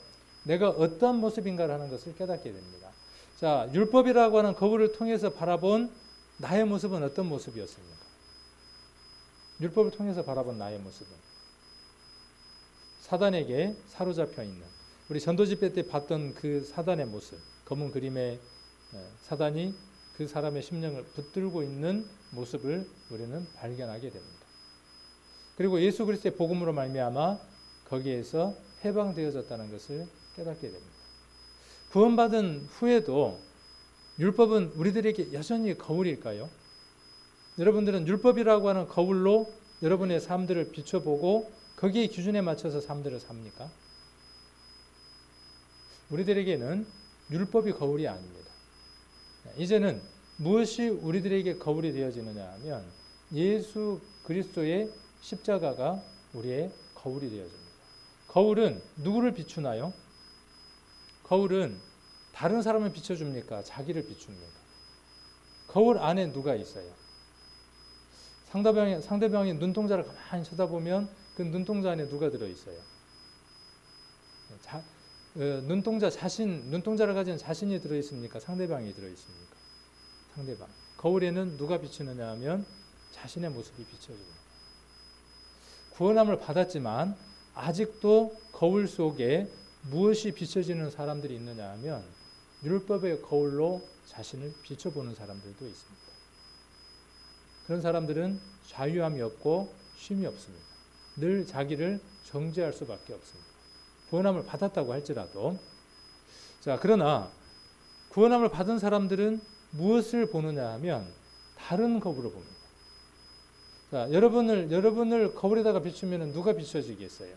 내가 어떠한 모습인가를 하는 것을 깨닫게 됩니다. 자, 율법이라고 하는 거울을 통해서 바라본 나의 모습은 어떤 모습이었습니까? 율법을 통해서 바라본 나의 모습은 사단에게 사로잡혀 있는, 우리 전도집회 때 봤던 그 사단의 모습, 검은 그림의 사단이 그 사람의 심령을 붙들고 있는 모습을 우리는 발견하게 됩니다. 그리고 예수 그리스도의 복음으로 말미암아 거기에서 해방되어졌다는 것을 깨닫게 됩니다. 구원받은 후에도 율법은 우리들에게 여전히 거울일까요? 여러분들은 율법이라고 하는 거울로 여러분의 삶들을 비춰보고 거기에 기준에 맞춰서 삶들을 삽니까? 우리들에게는 율법이 거울이 아닙니다. 이제는 무엇이 우리들에게 거울이 되어지느냐 하면 예수 그리스도의 십자가가 우리의 거울이 되어줍니다. 거울은 누구를 비추나요? 거울은 다른 사람을 비춰줍니까? 자기를 비춥니까? 거울 안에 누가 있어요? 상대방의 눈동자를 가만히 쳐다보면 그 눈동자 안에 누가 들어있어요? 눈동자를 가진 자신이 들어있습니까? 상대방이 들어있습니까? 상대방. 거울에는 누가 비추느냐 하면 자신의 모습이 비춰집니다. 구원함을 받았지만 아직도 거울 속에 무엇이 비춰지는 사람들이 있느냐 하면 율법의 거울로 자신을 비춰보는 사람들도 있습니다. 그런 사람들은 자유함이 없고 쉼이 없습니다. 늘 자기를 정죄할 수밖에 없습니다. 구원함을 받았다고 할지라도. 자, 그러나 구원함을 받은 사람들은 무엇을 보느냐 하면 다른 거울을 봅니다. 자, 여러분을 거울에다가 비추면 누가 비춰지겠어요?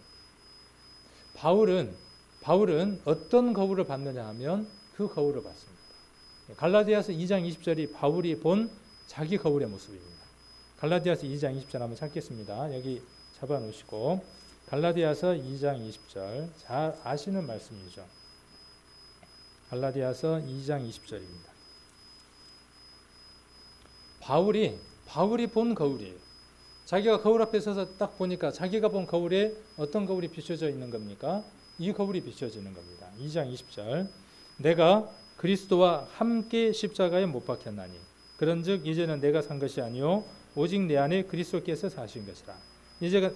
바울은 어떤 거울을 봤느냐 하면 그 거울을 봤습니다. 갈라디아서 2장 20절이 바울이 본 자기 거울의 모습입니다. 갈라디아서 2장 20절 한번 찾겠습니다. 여기 잡아놓으시고 갈라디아서 2장 20절 잘 아시는 말씀이죠. 갈라디아서 2장 20절입니다. 바울이 본 거울이에요. 자기가 거울 앞에 서서 딱 보니까 자기가 본 거울에 어떤 거울이 비춰져 있는 겁니까? 이 거울이 비춰지는 겁니다. 2장 20절 내가 그리스도와 함께 십자가에 못 박혔나니 그런즉 이제는 내가 산 것이 아니요 오직 내 안에 그리스도께서 사신 것이라.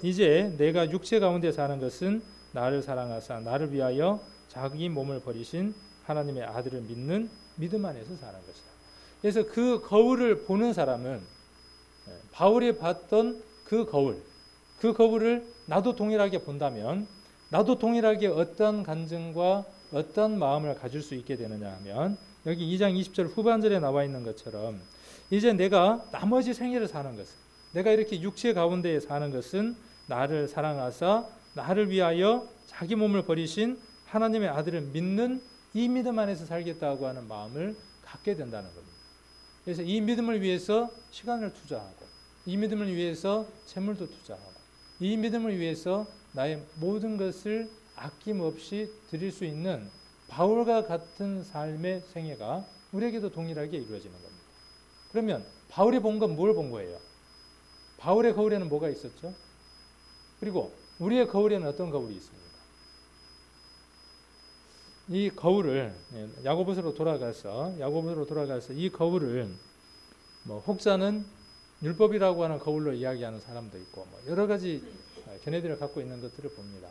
이제 내가 육체 가운데 사는 것은 나를 사랑하사 나를 위하여 자기 몸을 버리신 하나님의 아들을 믿는 믿음 안에서 사는 것이라. 그래서 그 거울을 보는 사람은 바울이 봤던 그 거울을 나도 동일하게 본다면 나도 동일하게 어떤 간증과 어떤 마음을 가질 수 있게 되느냐 하면 여기 2장 20절 후반절에 나와 있는 것처럼 이제 내가 나머지 생애를 사는 것은 내가 이렇게 육체 가운데 사는 것은 나를 사랑하사 나를 위하여 자기 몸을 버리신 하나님의 아들을 믿는 이 믿음 안에서 살겠다고 하는 마음을 갖게 된다는 겁니다. 그래서 이 믿음을 위해서 시간을 투자하고 이 믿음을 위해서 재물도 투자하고 이 믿음을 위해서 나의 모든 것을 아낌없이 드릴 수 있는 바울과 같은 삶의 생애가 우리에게도 동일하게 이루어지는 겁니다. 그러면 바울이 본 건 뭘 본 거예요? 바울의 거울에는 뭐가 있었죠? 그리고 우리의 거울에는 어떤 거울이 있습니까? 이 거울을 야고보서로 돌아가서 이 거울을 혹자는 율법이라고 하는 거울로 이야기하는 사람도 있고 여러 가지 견해들을 갖고 있는 것들을 봅니다.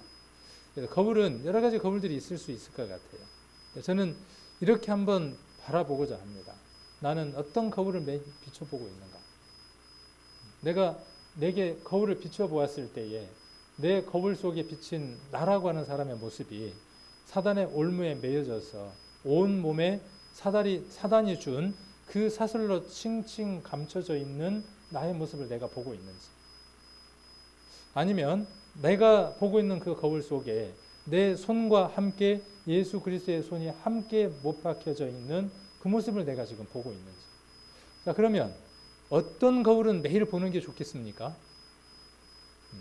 그래서 거울은 여러 가지 거울들이 있을 수 있을 것 같아요. 저는 이렇게 한번 바라보고자 합니다. 나는 어떤 거울을 비춰보고 있는가? 내가 내게 거울을 비춰보았을 때에 내 거울 속에 비친 나라고 하는 사람의 모습이 사단의 올무에 매여져서 온 몸에 사단이 준 그 사슬로 칭칭 감춰져 있는 나의 모습을 내가 보고 있는지, 아니면 내가 보고 있는 그 거울 속에 내 손과 함께 예수 그리스도의 손이 함께 못 박혀져 있는 그 모습을 내가 지금 보고 있는지. 자, 그러면 어떤 거울은 매일 보는 게 좋겠습니까?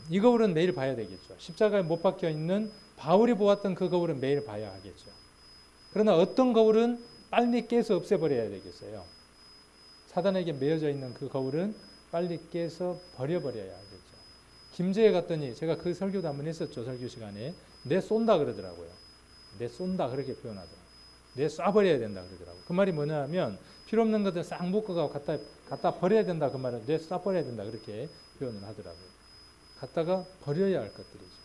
이 거울은 매일 봐야 되겠죠. 십자가에 못 박혀 있는 바울이 보았던 그 거울은 매일 봐야 하겠죠. 그러나 어떤 거울은 빨리 깨서 없애버려야 되겠어요. 사단에게 매여져 있는 그 거울은 빨리 깨서 버려버려야 하겠죠. 김제에 갔더니 제가 그 설교도 한번 했었죠. 설교 시간에 내 쏜다 그러더라고요. 내 쏜다 그렇게 표현하더라고요. 내 쏴버려야 된다 그러더라고요. 그 말이 뭐냐 하면 필요 없는 것들 싹 묶어가고 갖다 버려야 된다 그 말은 내 쏴버려야 된다 그렇게 표현을 하더라고요. 갖다가 버려야 할 것들이죠.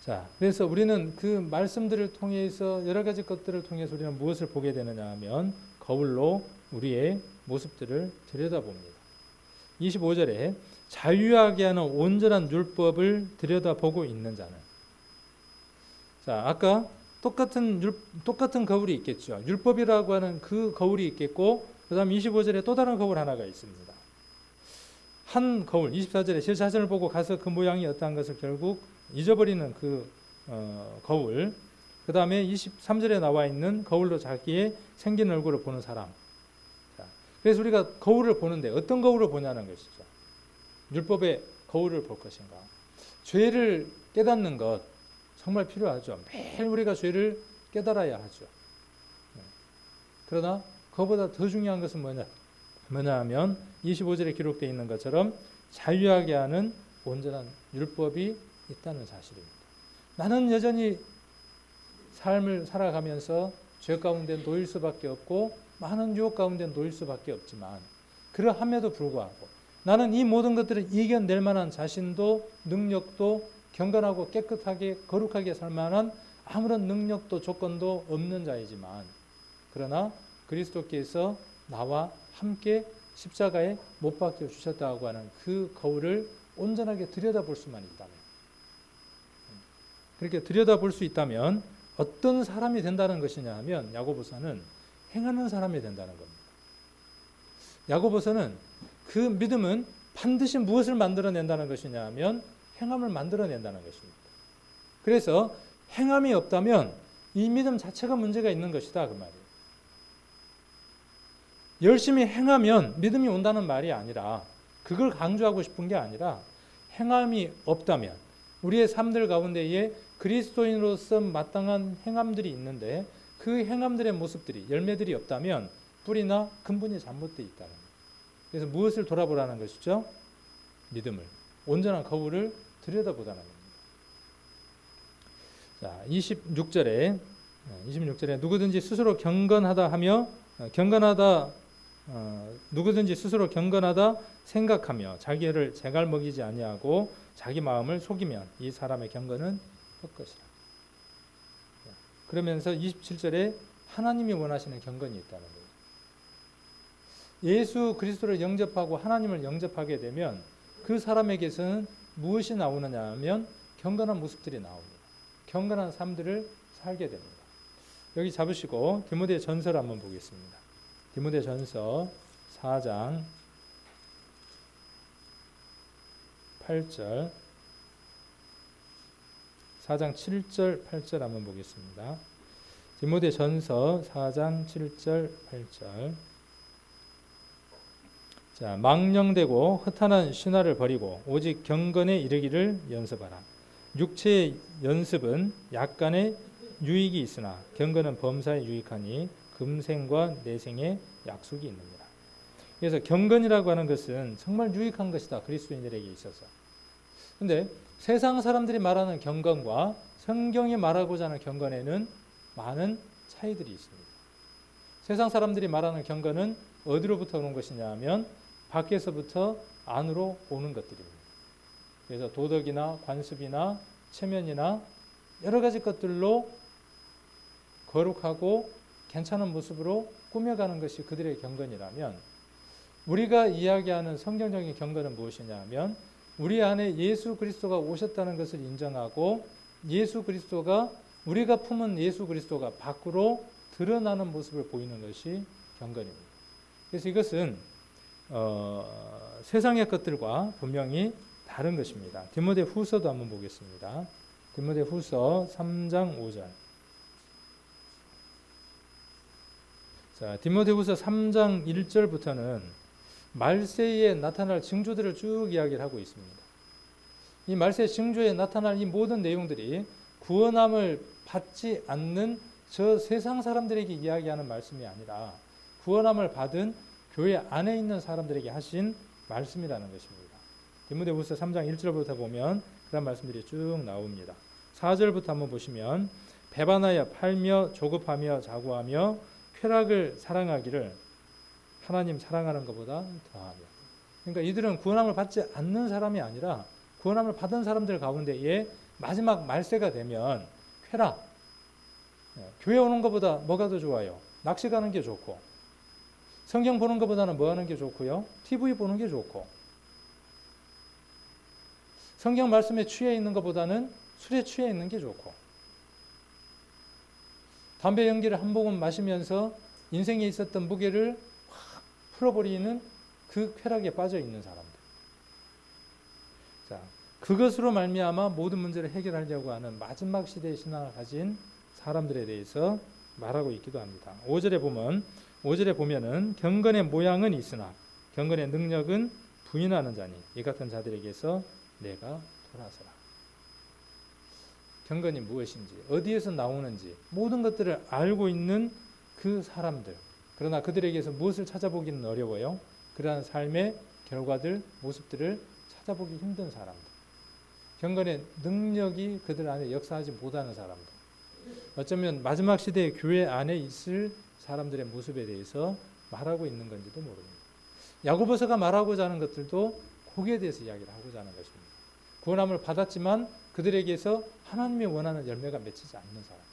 자, 그래서 우리는 그 말씀들을 통해서 여러 가지 것들을 통해서 우리는 무엇을 보게 되느냐 하면 거울로 우리의 모습들을 들여다봅니다. 25절에 자유하게 하는 온전한 율법을 들여다보고 있는 자는. 자, 아까 똑같은 거울이 있겠죠. 율법이라고 하는 그 거울이 있겠고, 그 다음 25절에 또 다른 거울 하나가 있습니다. 한 거울, 24절에 제 자신을 보고 가서 그 모양이 어떠한 것을 결국 잊어버리는 그 거울. 그 다음에 23절에 나와 있는 거울로 자기의 생긴 얼굴을 보는 사람. 자, 그래서 우리가 거울을 보는데 어떤 거울을 보냐는 것이죠. 율법의 거울을 볼 것인가. 죄를 깨닫는 것 정말 필요하죠. 매일 우리가 죄를 깨달아야 하죠. 그러나 그것보다 더 중요한 것은 뭐냐 하면 25절에 기록되어 있는 것처럼 자유하게 하는 온전한 율법이 있다는 사실입니다. 나는 여전히 삶을 살아가면서 죄 가운데 놓일 수밖에 없고 많은 유혹 가운데 놓일 수밖에 없지만 그러함에도 불구하고 나는 이 모든 것들을 이겨낼 만한 자신도 능력도 경건하고 깨끗하게 거룩하게 살 만한 아무런 능력도 조건도 없는 자이지만 그러나 그리스도께서 나와 함께 십자가에 못 박혀 주셨다고 하는 그 거울을 온전하게 들여다볼 수만 있다면, 그렇게 들여다볼 수 있다면 어떤 사람이 된다는 것이냐 하면 야고보서는 행하는 사람이 된다는 겁니다. 야고보서는 그 믿음은 반드시 무엇을 만들어낸다는 것이냐 하면 행함을 만들어낸다는 것입니다. 그래서 행함이 없다면 이 믿음 자체가 문제가 있는 것이다 그 말이에요. 열심히 행하면 믿음이 온다는 말이 아니라, 그걸 강조하고 싶은 게 아니라, 행함이 없다면 우리의 삶들 가운데에 그리스도인으로서 마땅한 행함들이 있는데 그 행함들의 모습들이, 열매들이 없다면 뿌리나 근본이 잘못되어 있다는 거예요. 그래서 무엇을 돌아보라는 것이죠? 믿음을, 온전한 거울을 들여다보라는 겁니다. 자, 26절에 누구든지 스스로 경건하다 하며 누구든지 스스로 경건하다 생각하며 자기를 제갈먹이지 아니하고 자기 마음을 속이면 이 사람의 경건은 헛것이라. 그러면서 27절에 하나님이 원하시는 경건이 있다는 거예요. 예수 그리스도를 영접하고 하나님을 영접하게 되면 그 사람에게서는 무엇이 나오느냐 하면 경건한 모습들이 나옵니다. 경건한 삶들을 살게 됩니다. 여기 잡으시고 디모데 전서를 한번 보겠습니다. 디모데 전서 4장 8절, 4장 7절 8절 한번 보겠습니다. 디모데 전서 4장 7절 8절. 자, 망령되고 허탄한 신화를 버리고 오직 경건에 이르기를 연습하라. 육체의 연습은 약간의 유익이 있으나 경건은 범사에 유익하니 금생과 내생에 약속이 있느니라. 그래서 경건이라고 하는 것은 정말 유익한 것이다, 그리스도인들에게 있어서. 그런데 세상 사람들이 말하는 경건과 성경이 말하고자 하는 경건에는 많은 차이들이 있습니다. 세상 사람들이 말하는 경건은 어디로부터 오는 것이냐 하면 밖에서부터 안으로 오는 것들입니다. 그래서 도덕이나 관습이나 체면이나 여러 가지 것들로 거룩하고 괜찮은 모습으로 꾸며가는 것이 그들의 경건이라면, 우리가 이야기하는 성경적인 경건은 무엇이냐 하면 우리 안에 예수 그리스도가 오셨다는 것을 인정하고 예수 그리스도가, 우리가 품은 예수 그리스도가 밖으로 드러나는 모습을 보이는 것이 경건입니다. 그래서 이것은 세상의 것들과 분명히 다른 것입니다. 디모데 후서도 한번 보겠습니다. 디모데 후서 3장 5절. 자, 디모데 후서 3장 1절부터는 말세에 나타날 징조들을 쭉 이야기를 하고 있습니다. 이 말세 징조에 나타날 이 모든 내용들이 구원함을 받지 않는 저 세상 사람들에게 이야기하는 말씀이 아니라 구원함을 받은 교회 안에 있는 사람들에게 하신 말씀이라는 것입니다. 디모데후서 3장 1절부터 보면 그런 말씀들이 쭉 나옵니다. 4절부터 한번 보시면 배반하여 팔며 조급하며 자고하며 쾌락을 사랑하기를 하나님 사랑하는 것보다 더하며. 그러니까 이들은 구원함을 받지 않는 사람이 아니라 구원함을 받은 사람들 가운데에 마지막 말세가 되면 쾌락, 교회 오는 것보다 뭐가 더 좋아요? 낚시 가는 게 좋고, 성경 보는 것보다는 뭐 하는 게 좋고요? TV 보는 게 좋고, 성경 말씀에 취해 있는 것보다는 술에 취해 있는 게 좋고, 담배 연기를 한 모금 마시면서 인생에 있었던 무게를 확 풀어버리는 그 쾌락에 빠져 있는 사람들. 자, 그것으로 말미암아 모든 문제를 해결하려고 하는 마지막 시대의 신앙을 가진 사람들에 대해서 말하고 있기도 합니다. 5절에 보면 5절에 보면은 경건의 모양은 있으나 경건의 능력은 부인하는 자니 이 같은 자들에게서 내가 돌아서라. 경건이 무엇인지, 어디에서 나오는지 모든 것들을 알고 있는 그 사람들, 그러나 그들에게서 무엇을 찾아보기는 어려워요. 그러한 삶의 결과들, 모습들을 찾아보기 힘든 사람들, 경건의 능력이 그들 안에 역사하지 못하는 사람들, 어쩌면 마지막 시대의 교회 안에 있을 사람들의 모습에 대해서 말하고 있는 건지도 모릅니다. 야고보서가 말하고자 하는 것들도 거기에 대해서 이야기를 하고자 하는 것입니다. 구원함을 받았지만 그들에게서 하나님이 원하는 열매가 맺히지 않는 사람들.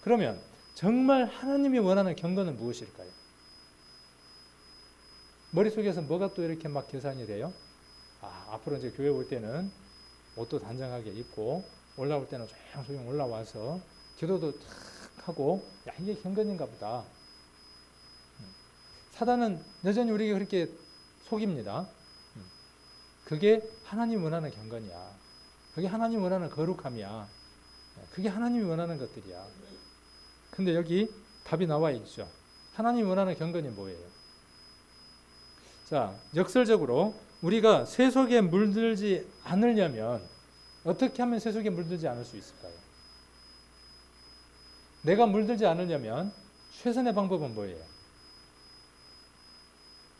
그러면 정말 하나님이 원하는 경건은 무엇일까요? 머릿속에서 뭐가 또 이렇게 막 계산이 돼요? 앞으로 이제 교회 올 때는 옷도 단정하게 입고 올라올 때는 조용조용 올라와서 기도도 탁 하고, 야, 이게 경건인가 보다. 사단은 여전히 우리에게 그렇게 속입니다. 그게 하나님 원하는 경건이야. 그게 하나님 원하는 거룩함이야. 그게 하나님이 원하는 것들이야. 근데 여기 답이 나와 있죠. 하나님 원하는 경건이 뭐예요? 자, 역설적으로 우리가 세속에 물들지 않으려면 어떻게 하면 세속에 물들지 않을 수 있을까요? 내가 물들지 않으려면 최선의 방법은 뭐예요?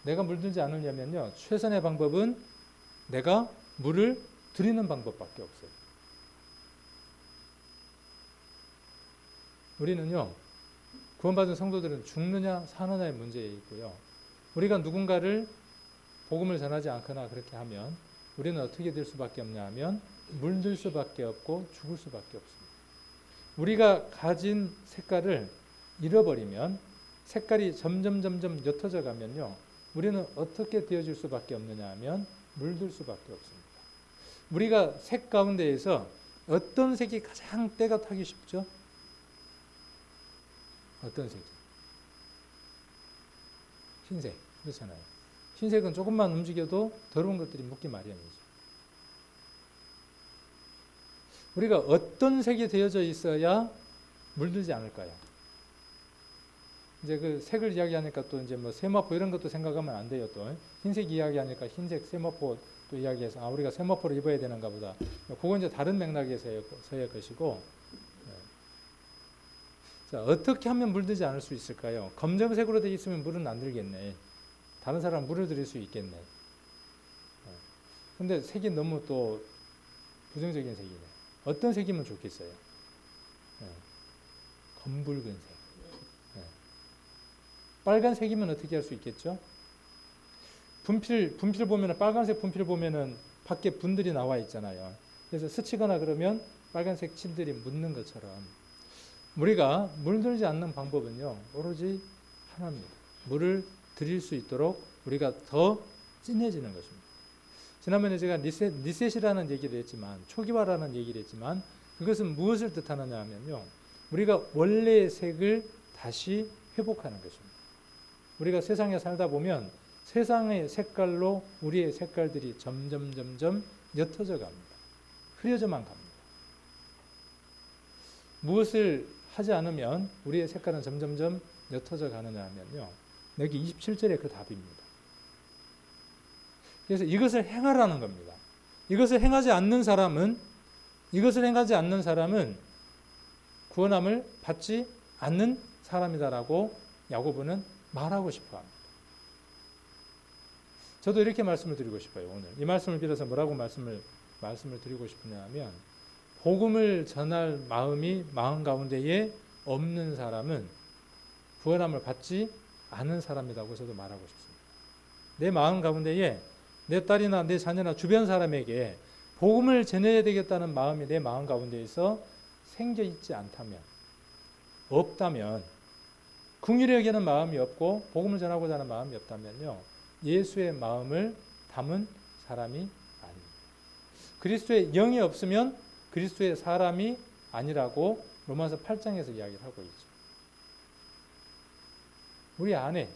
내가 물들지 않으려면요, 최선의 방법은 내가 물을 들이는 방법밖에 없어요. 우리는요, 구원받은 성도들은 죽느냐 사느냐의 문제에 있고요. 우리가 누군가를 복음을 전하지 않거나 그렇게 하면 우리는 어떻게 될 수밖에 없냐 하면 물들 수밖에 없고 죽을 수밖에 없습니다. 우리가 가진 색깔을 잃어버리면, 색깔이 점점 옅어져 가면요, 우리는 어떻게 되어질 수밖에 없느냐 하면 물들 수밖에 없습니다. 우리가 색 가운데에서 어떤 색이 가장 때가 타기 쉽죠? 어떤 색이? 흰색. 그렇잖아요. 흰색은 조금만 움직여도 더러운 것들이 묻기 마련이죠. 우리가 어떤 색이 되어져 있어야 물들지 않을까요? 이제 그 색을 이야기하니까 또 이제 뭐 세마포 이런 것도 생각하면 안 돼요. 또 흰색 이야기하니까 흰색 세마포 또 이야기해서 우리가 세마포를 입어야 되는가 보다. 그건 이제 다른 맥락에서의 것이고. 자, 어떻게 하면 물들지 않을 수 있을까요? 검정색으로 되어 있으면 물은 안 들겠네. 다른 사람 물을 들일 수 있겠네. 근데 색이 너무 또 부정적인 색이네. 어떤 색이면 좋겠어요? 검붉은색. 빨간색이면 어떻게 할 수 있겠죠? 분필 보면은, 빨간색 분필 보면은 밖에 분들이 나와 있잖아요. 그래서 스치거나 그러면 빨간색 칠들이 묻는 것처럼 우리가 물들지 않는 방법은요, 오로지 하나입니다. 물을 드릴 수 있도록 우리가 더 진해지는 것입니다. 지난번에 제가 리셋이라는 얘기를 했지만, 초기화라는 얘기를 했지만, 그것은 무엇을 뜻하느냐 하면요, 우리가 원래의 색을 다시 회복하는 것입니다. 우리가 세상에 살다 보면 세상의 색깔로 우리의 색깔들이 점점 옅어져 갑니다. 흐려져만 갑니다. 무엇을 하지 않으면 우리의 색깔은 점점 옅어져 가느냐 하면요, 여기 27절에 그 답입니다. 그래서 이것을 행하라는 겁니다. 이것을 행하지 않는 사람은 구원함을 받지 않는 사람이다라고 야고보는 말하고 싶어 합니다. 저도 이렇게 말씀을 드리고 싶어요. 오늘 이 말씀을 빌어서 뭐라고 말씀을 드리고 싶으냐 하면, 복음을 전할 마음이 마음 가운데에 없는 사람은 구원함을 받지 않은 사람이라고 저도 말하고 싶습니다. 내 마음 가운데에 내 딸이나 내 자녀나 주변 사람에게 복음을 전해야 되겠다는 마음이 내 마음 가운데에서 생겨 있지 않다면, 없다면, 긍휼히 여기는 마음이 없고 복음을 전하고자 하는 마음이 없다면요, 예수의 마음을 담은 사람이 아닙니다. 그리스도의 영이 없으면 그리스도의 사람이 아니라고 로마서 8장에서 이야기를 하고 있죠. 우리 안에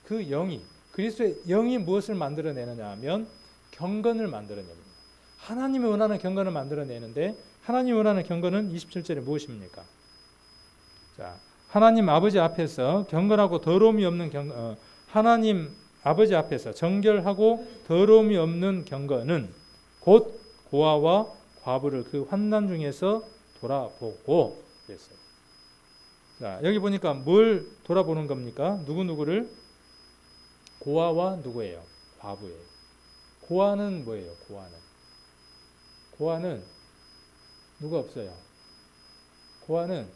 그 영이, 그리스도의 영이 무엇을 만들어내느냐 하면 경건을 만들어냅니다. 하나님이 원하는 경건을 만들어내는데, 하나님이 원하는 경건은 27절에 무엇입니까? 자, 하나님 아버지 앞에서 경건하고 더러움이 없는 하나님 아버지 앞에서 정결하고 더러움이 없는 경건은 곧 고아와 과부를 그 환난 중에서 돌아보고 그랬어요. 자, 여기 보니까 뭘 돌아보는 겁니까? 누구누구를? 고아와 누구예요? 과부예요. 고아는 뭐예요? 고아는 누가 없어요? 고아는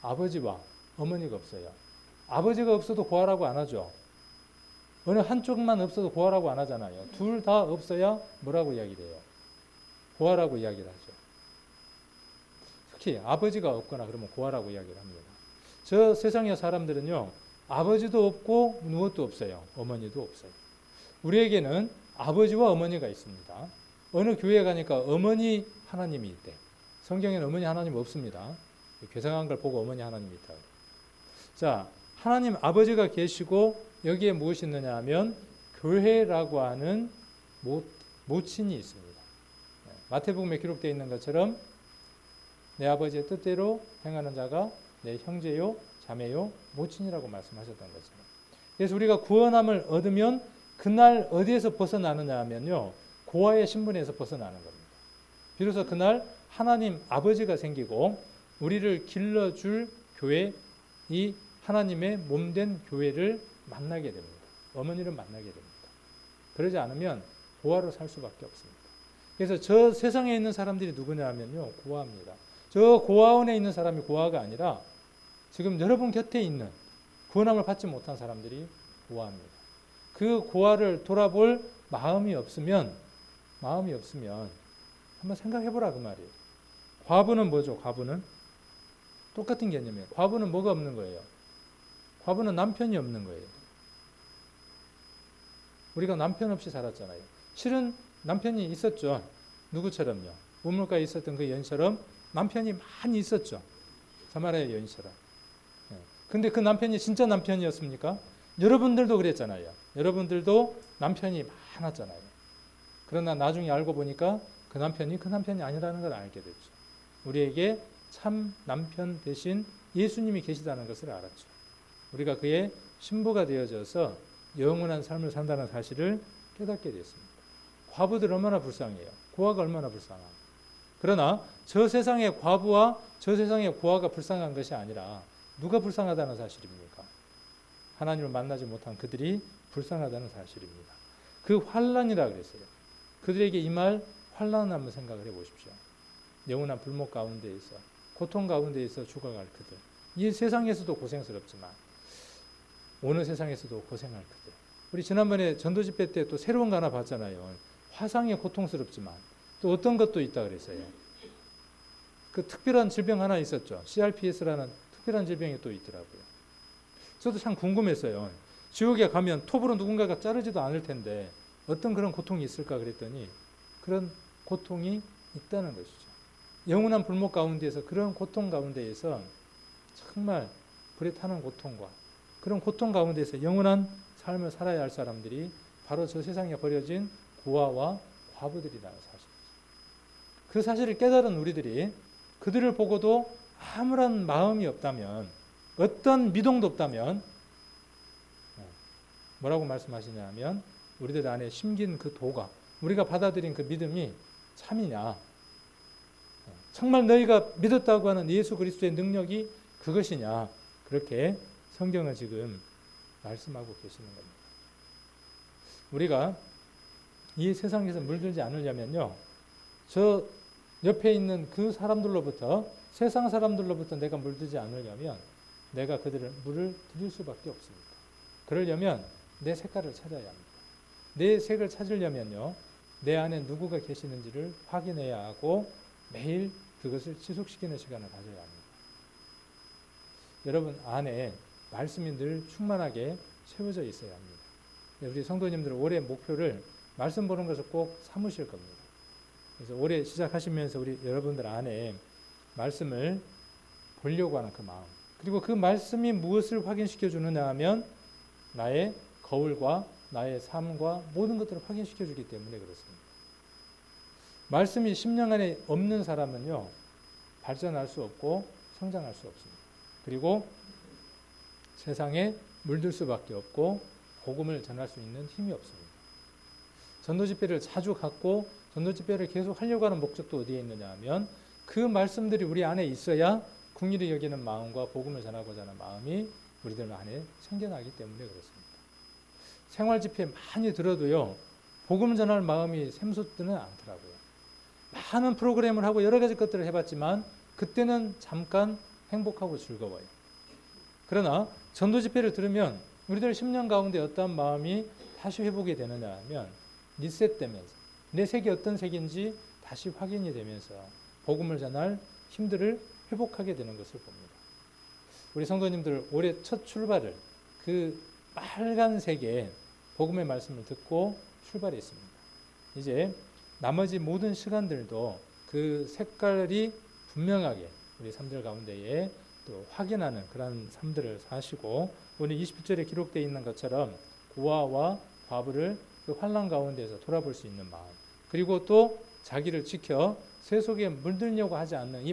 아버지와 어머니가 없어요. 아버지가 없어도 고아라고 안 하죠. 어느 한쪽만 없어도 고아라고 안 하잖아요. 둘 다 없어야 뭐라고 이야기를 해요? 고아라고 이야기를 하죠. 특히 아버지가 없거나 그러면 고아라고 이야기를 합니다. 저 세상의 사람들은요, 아버지도 없고 무엇도 없어요. 어머니도 없어요. 우리에게는 아버지와 어머니가 있습니다. 어느 교회에 가니까 어머니 하나님이 있대. 성경에는 어머니 하나님 없습니다. 괴상한 걸 보고 어머니 하나님이 있다. 자, 하나님 아버지가 계시고 여기에 무엇이 있느냐 하면 교회라고 하는 모친이 있습니다. 마태복음에 기록되어 있는 것처럼 내 아버지의 뜻대로 행하는 자가 내 형제요 자매요 모친이라고 말씀하셨던 것처럼. 그래서 우리가 구원함을 얻으면 그날 어디에서 벗어나느냐 하면요, 고아의 신분에서 벗어나는 겁니다. 비로소 그날 하나님 아버지가 생기고 우리를 길러줄 교회, 이 하나님의 몸된 교회를 만나게 됩니다. 어머니를 만나게 됩니다. 그러지 않으면 고아로 살 수밖에 없습니다. 그래서 저 세상에 있는 사람들이 누구냐 하면요, 고아입니다. 저 고아원에 있는 사람이 고아가 아니라 지금 여러분 곁에 있는 구원함을 받지 못한 사람들이 고아입니다. 그 고아를 돌아볼 마음이 없으면 한번 생각해보라 그 말이에요. 과부는 뭐죠? 과부는 똑같은 개념이에요. 과부는 뭐가 없는 거예요? 과부는 남편이 없는 거예요. 우리가 남편 없이 살았잖아요. 실은 남편이 있었죠. 누구처럼요? 우물가에 있었던 그 여인처럼 남편이 많이 있었죠. 사마리아 여인처럼. 근데 그 남편이 진짜 남편이었습니까? 여러분들도 그랬잖아요. 여러분들도 남편이 많았잖아요. 그러나 나중에 알고 보니까 그 남편이 아니라는 걸 알게 됐죠. 우리에게 참 남편 대신 예수님이 계시다는 것을 알았죠. 우리가 그의 신부가 되어져서 영원한 삶을 산다는 사실을 깨닫게 됐습니다. 과부들 얼마나 불쌍해요. 고아가 얼마나 불쌍합니다. 그러나 저 세상의 과부와 저 세상의 고아가 불쌍한 것이 아니라 누가 불쌍하다는 사실입니까? 하나님을 만나지 못한 그들이 불쌍하다는 사실입니다. 그 환난이라 그랬어요. 그들에게 임할 환난을 한번 생각을 해보십시오. 영원한 불목 가운데 있어 고통 가운데 있어 죽어갈 그들. 이 세상에서도 고생스럽지만 어느 세상에서도 고생할 그들. 우리 지난번에 전도 집회 때 또 새로운 거 하나 봤잖아요. 화상이 고통스럽지만 또 어떤 것도 있다 그랬어요. 그 특별한 질병 하나 있었죠. CRPS라는 특별한 질병이 또 있더라고요. 저도 참 궁금했어요. 지옥에 가면 톱으로 누군가가 자르지도 않을 텐데 어떤 그런 고통이 있을까 그랬더니 그런 고통이 있다는 것이죠. 영원한 불목 가운데에서 그런 고통 가운데에서 정말 불에 타는 고통과 그런 고통 가운데에서 영원한 삶을 살아야 할 사람들이 바로 저 세상에 버려진 고아와 과부들이라는 사실이죠. 그 사실을 깨달은 우리들이 그들을 보고도 아무런 마음이 없다면, 어떤 미동도 없다면 뭐라고 말씀하시냐 하면 우리들 안에 심긴 그 도가, 우리가 받아들인 그 믿음이 참이냐, 정말 너희가 믿었다고 하는 예수 그리스도의 능력이 그것이냐, 그렇게 성경은 지금 말씀하고 계시는 겁니다. 우리가 이 세상에서 물들지 않으려면요, 저 옆에 있는 그 사람들로부터, 세상 사람들로부터 내가 물들지 않으려면 내가 그들을 물을 드릴 수밖에 없습니다. 그러려면 내 색깔을 찾아야 합니다. 내 색을 찾으려면요, 내 안에 누구가 계시는지를 확인해야 하고 매일 그것을 지속시키는 시간을 가져야 합니다. 여러분 안에 말씀이 늘 충만하게 채워져 있어야 합니다. 우리 성도님들은 올해 목표를 말씀 보는 것을 꼭 삼으실 겁니다. 그래서 올해 시작하시면서 우리 여러분들 안에 말씀을 보려고 하는 그 마음, 그리고 그 말씀이 무엇을 확인시켜 주느냐 하면 나의 거울과 나의 삶과 모든 것들을 확인시켜 주기 때문에 그렇습니다. 말씀이 심령 안에 없는 사람은요, 발전할 수 없고 성장할 수 없습니다. 그리고 세상에 물들 수밖에 없고 복음을 전할 수 있는 힘이 없습니다. 전도 집회를 자주 갖고 전도 집회를 계속 하려고 하는 목적도 어디에 있느냐 하면 그 말씀들이 우리 안에 있어야 긍휼히 여기는 마음과 복음을 전하고자 하는 마음이 우리들 안에 생겨나기 때문에 그렇습니다. 생활 집회 많이 들어도요, 복음 전할 마음이 샘솟지는 않더라고요. 많은 프로그램을 하고 여러 가지 것들을 해봤지만 그때는 잠깐 행복하고 즐거워요. 그러나 전도 집회를 들으면 우리들 10년 가운데 어떤 마음이 다시 회복이 되느냐 하면 리셋되면서 내 색이 어떤 색인지 다시 확인이 되면서 복음을 전할 힘들을 회복하게 되는 것을 봅니다. 우리 성도님들 올해 첫 출발을 그 빨간색의 복음의 말씀을 듣고 출발했습니다. 이제 나머지 모든 시간들도 그 색깔이 분명하게 우리 삶들 가운데에 또 확인하는 그런 삶들을 사시고 오늘 21절에 기록되어 있는 것처럼 고아와 과부를 그 환난 가운데서 돌아볼 수 있는 마음, 그리고 또 자기를 지켜 쇠 속에 물들려고 하지 않는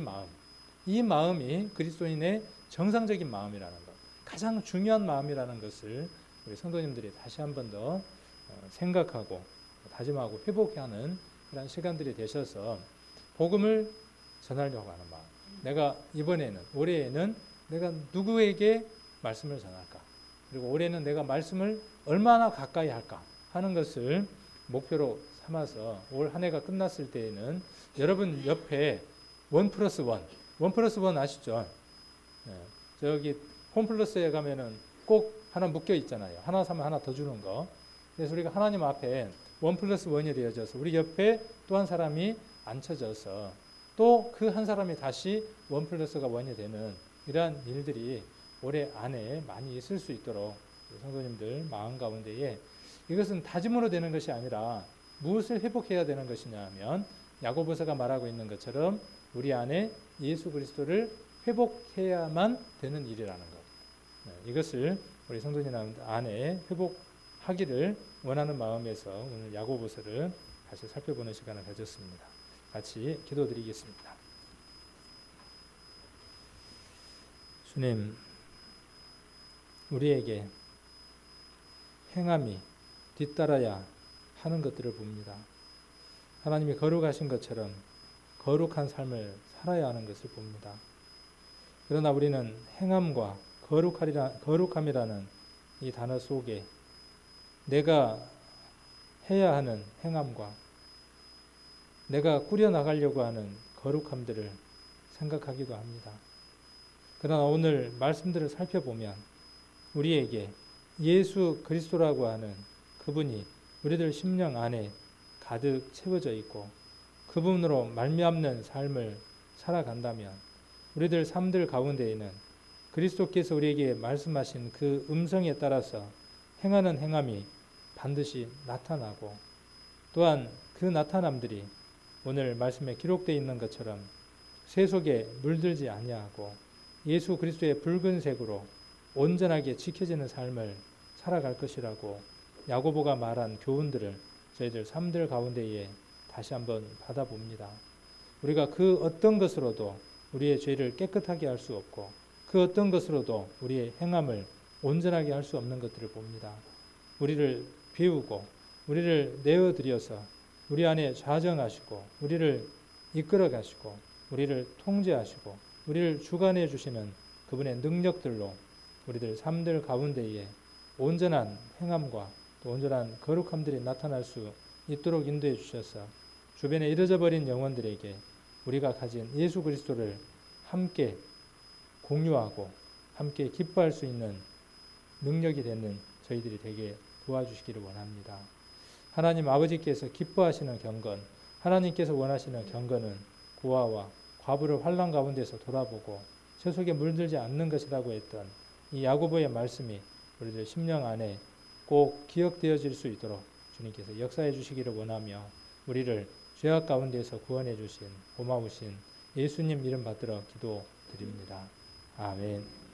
이 마음이 그리스도인의 정상적인 마음이라는 것, 가장 중요한 마음이라는 것을 우리 성도님들이 다시 한 번 더 생각하고 다짐하고 회복하는 그런 시간들이 되셔서 복음을 전하려고 하는 마음, 내가 올해에는 내가 누구에게 말씀을 전할까, 그리고 올해는 내가 말씀을 얼마나 가까이 할까 하는 것을 목표로 삼아서 올 한 해가 끝났을 때에는 여러분 옆에 1+1 아시죠? 저기 홈플러스에 가면은 꼭 하나 묶여 있잖아요. 하나 사면 하나 더 주는 거. 그래서 우리가 하나님 앞에 1+1이 되어져서 우리 옆에 또 한 사람이 앉혀져서 또 그 한 사람이 다시 1+1이 되는 이러한 일들이 올해 안에 많이 있을 수 있도록 성도님들 마음 가운데에 이것은 다짐으로 되는 것이 아니라 무엇을 회복해야 되는 것이냐 하면 야고보서가 말하고 있는 것처럼 우리 안에 예수 그리스도를 회복해야만 되는 일이라는 것. 이것을 우리 성도님 안에 회복하기를 원하는 마음에서 오늘 야고보서를 다시 살펴보는 시간을 가졌습니다. 같이 기도드리겠습니다. 주님, 우리에게 행함이 뒤따라야 하는 것들을 봅니다. 하나님이 거룩하신 것처럼 거룩한 삶을 살아야 하는 것을 봅니다. 그러나 우리는 행함과 거룩함이라는 이 단어 속에 내가 해야 하는 행함과 내가 꾸려나가려고 하는 거룩함들을 생각하기도 합니다. 그러나 오늘 말씀들을 살펴보면 우리에게 예수 그리스도라고 하는 그분이 우리들 심령 안에 가득 채워져 있고 그분으로 말미암는 삶을 살아간다면 우리들 삶들 가운데에는 그리스도께서 우리에게 말씀하신 그 음성에 따라서 행하는 행함이 반드시 나타나고 또한 그 나타남들이 오늘 말씀에 기록되어 있는 것처럼 쇠 속에 물들지 아니하고 예수 그리스도의 붉은색으로 온전하게 지켜지는 삶을 살아갈 것이라고 야고보가 말한 교훈들을 저희들 삶들 가운데에 다시 한번 받아봅니다. 우리가 그 어떤 것으로도 우리의 죄를 깨끗하게 할 수 없고 그 어떤 것으로도 우리의 행함을 온전하게 할 수 없는 것들을 봅니다. 우리를 비우고 우리를 내어드려서 우리 안에 좌정하시고 우리를 이끌어 가시고 우리를 통제하시고 우리를 주관해 주시는 그분의 능력들로 우리들 삶들 가운데에 온전한 행함과 또 온전한 거룩함들이 나타날 수 있도록 인도해 주셔서 주변에 이뤄져 버린 영혼들에게 우리가 가진 예수 그리스도를 함께 공유하고 함께 기뻐할 수 있는 능력이 되는 저희들이 되게 도와주시기를 원합니다. 하나님 아버지께서 기뻐하시는 경건, 하나님께서 원하시는 경건은 고아와 과부를 환난 가운데서 돌아보고 저 속에 물들지 않는 것이라고 했던 이 야고보의 말씀이 우리들 심령 안에 꼭 기억되어질 수 있도록 주님께서 역사해 주시기를 원하며 우리를 죄악 가운데서 구원해 주신 고마우신 예수님 이름 받들어 기도드립니다. 아멘.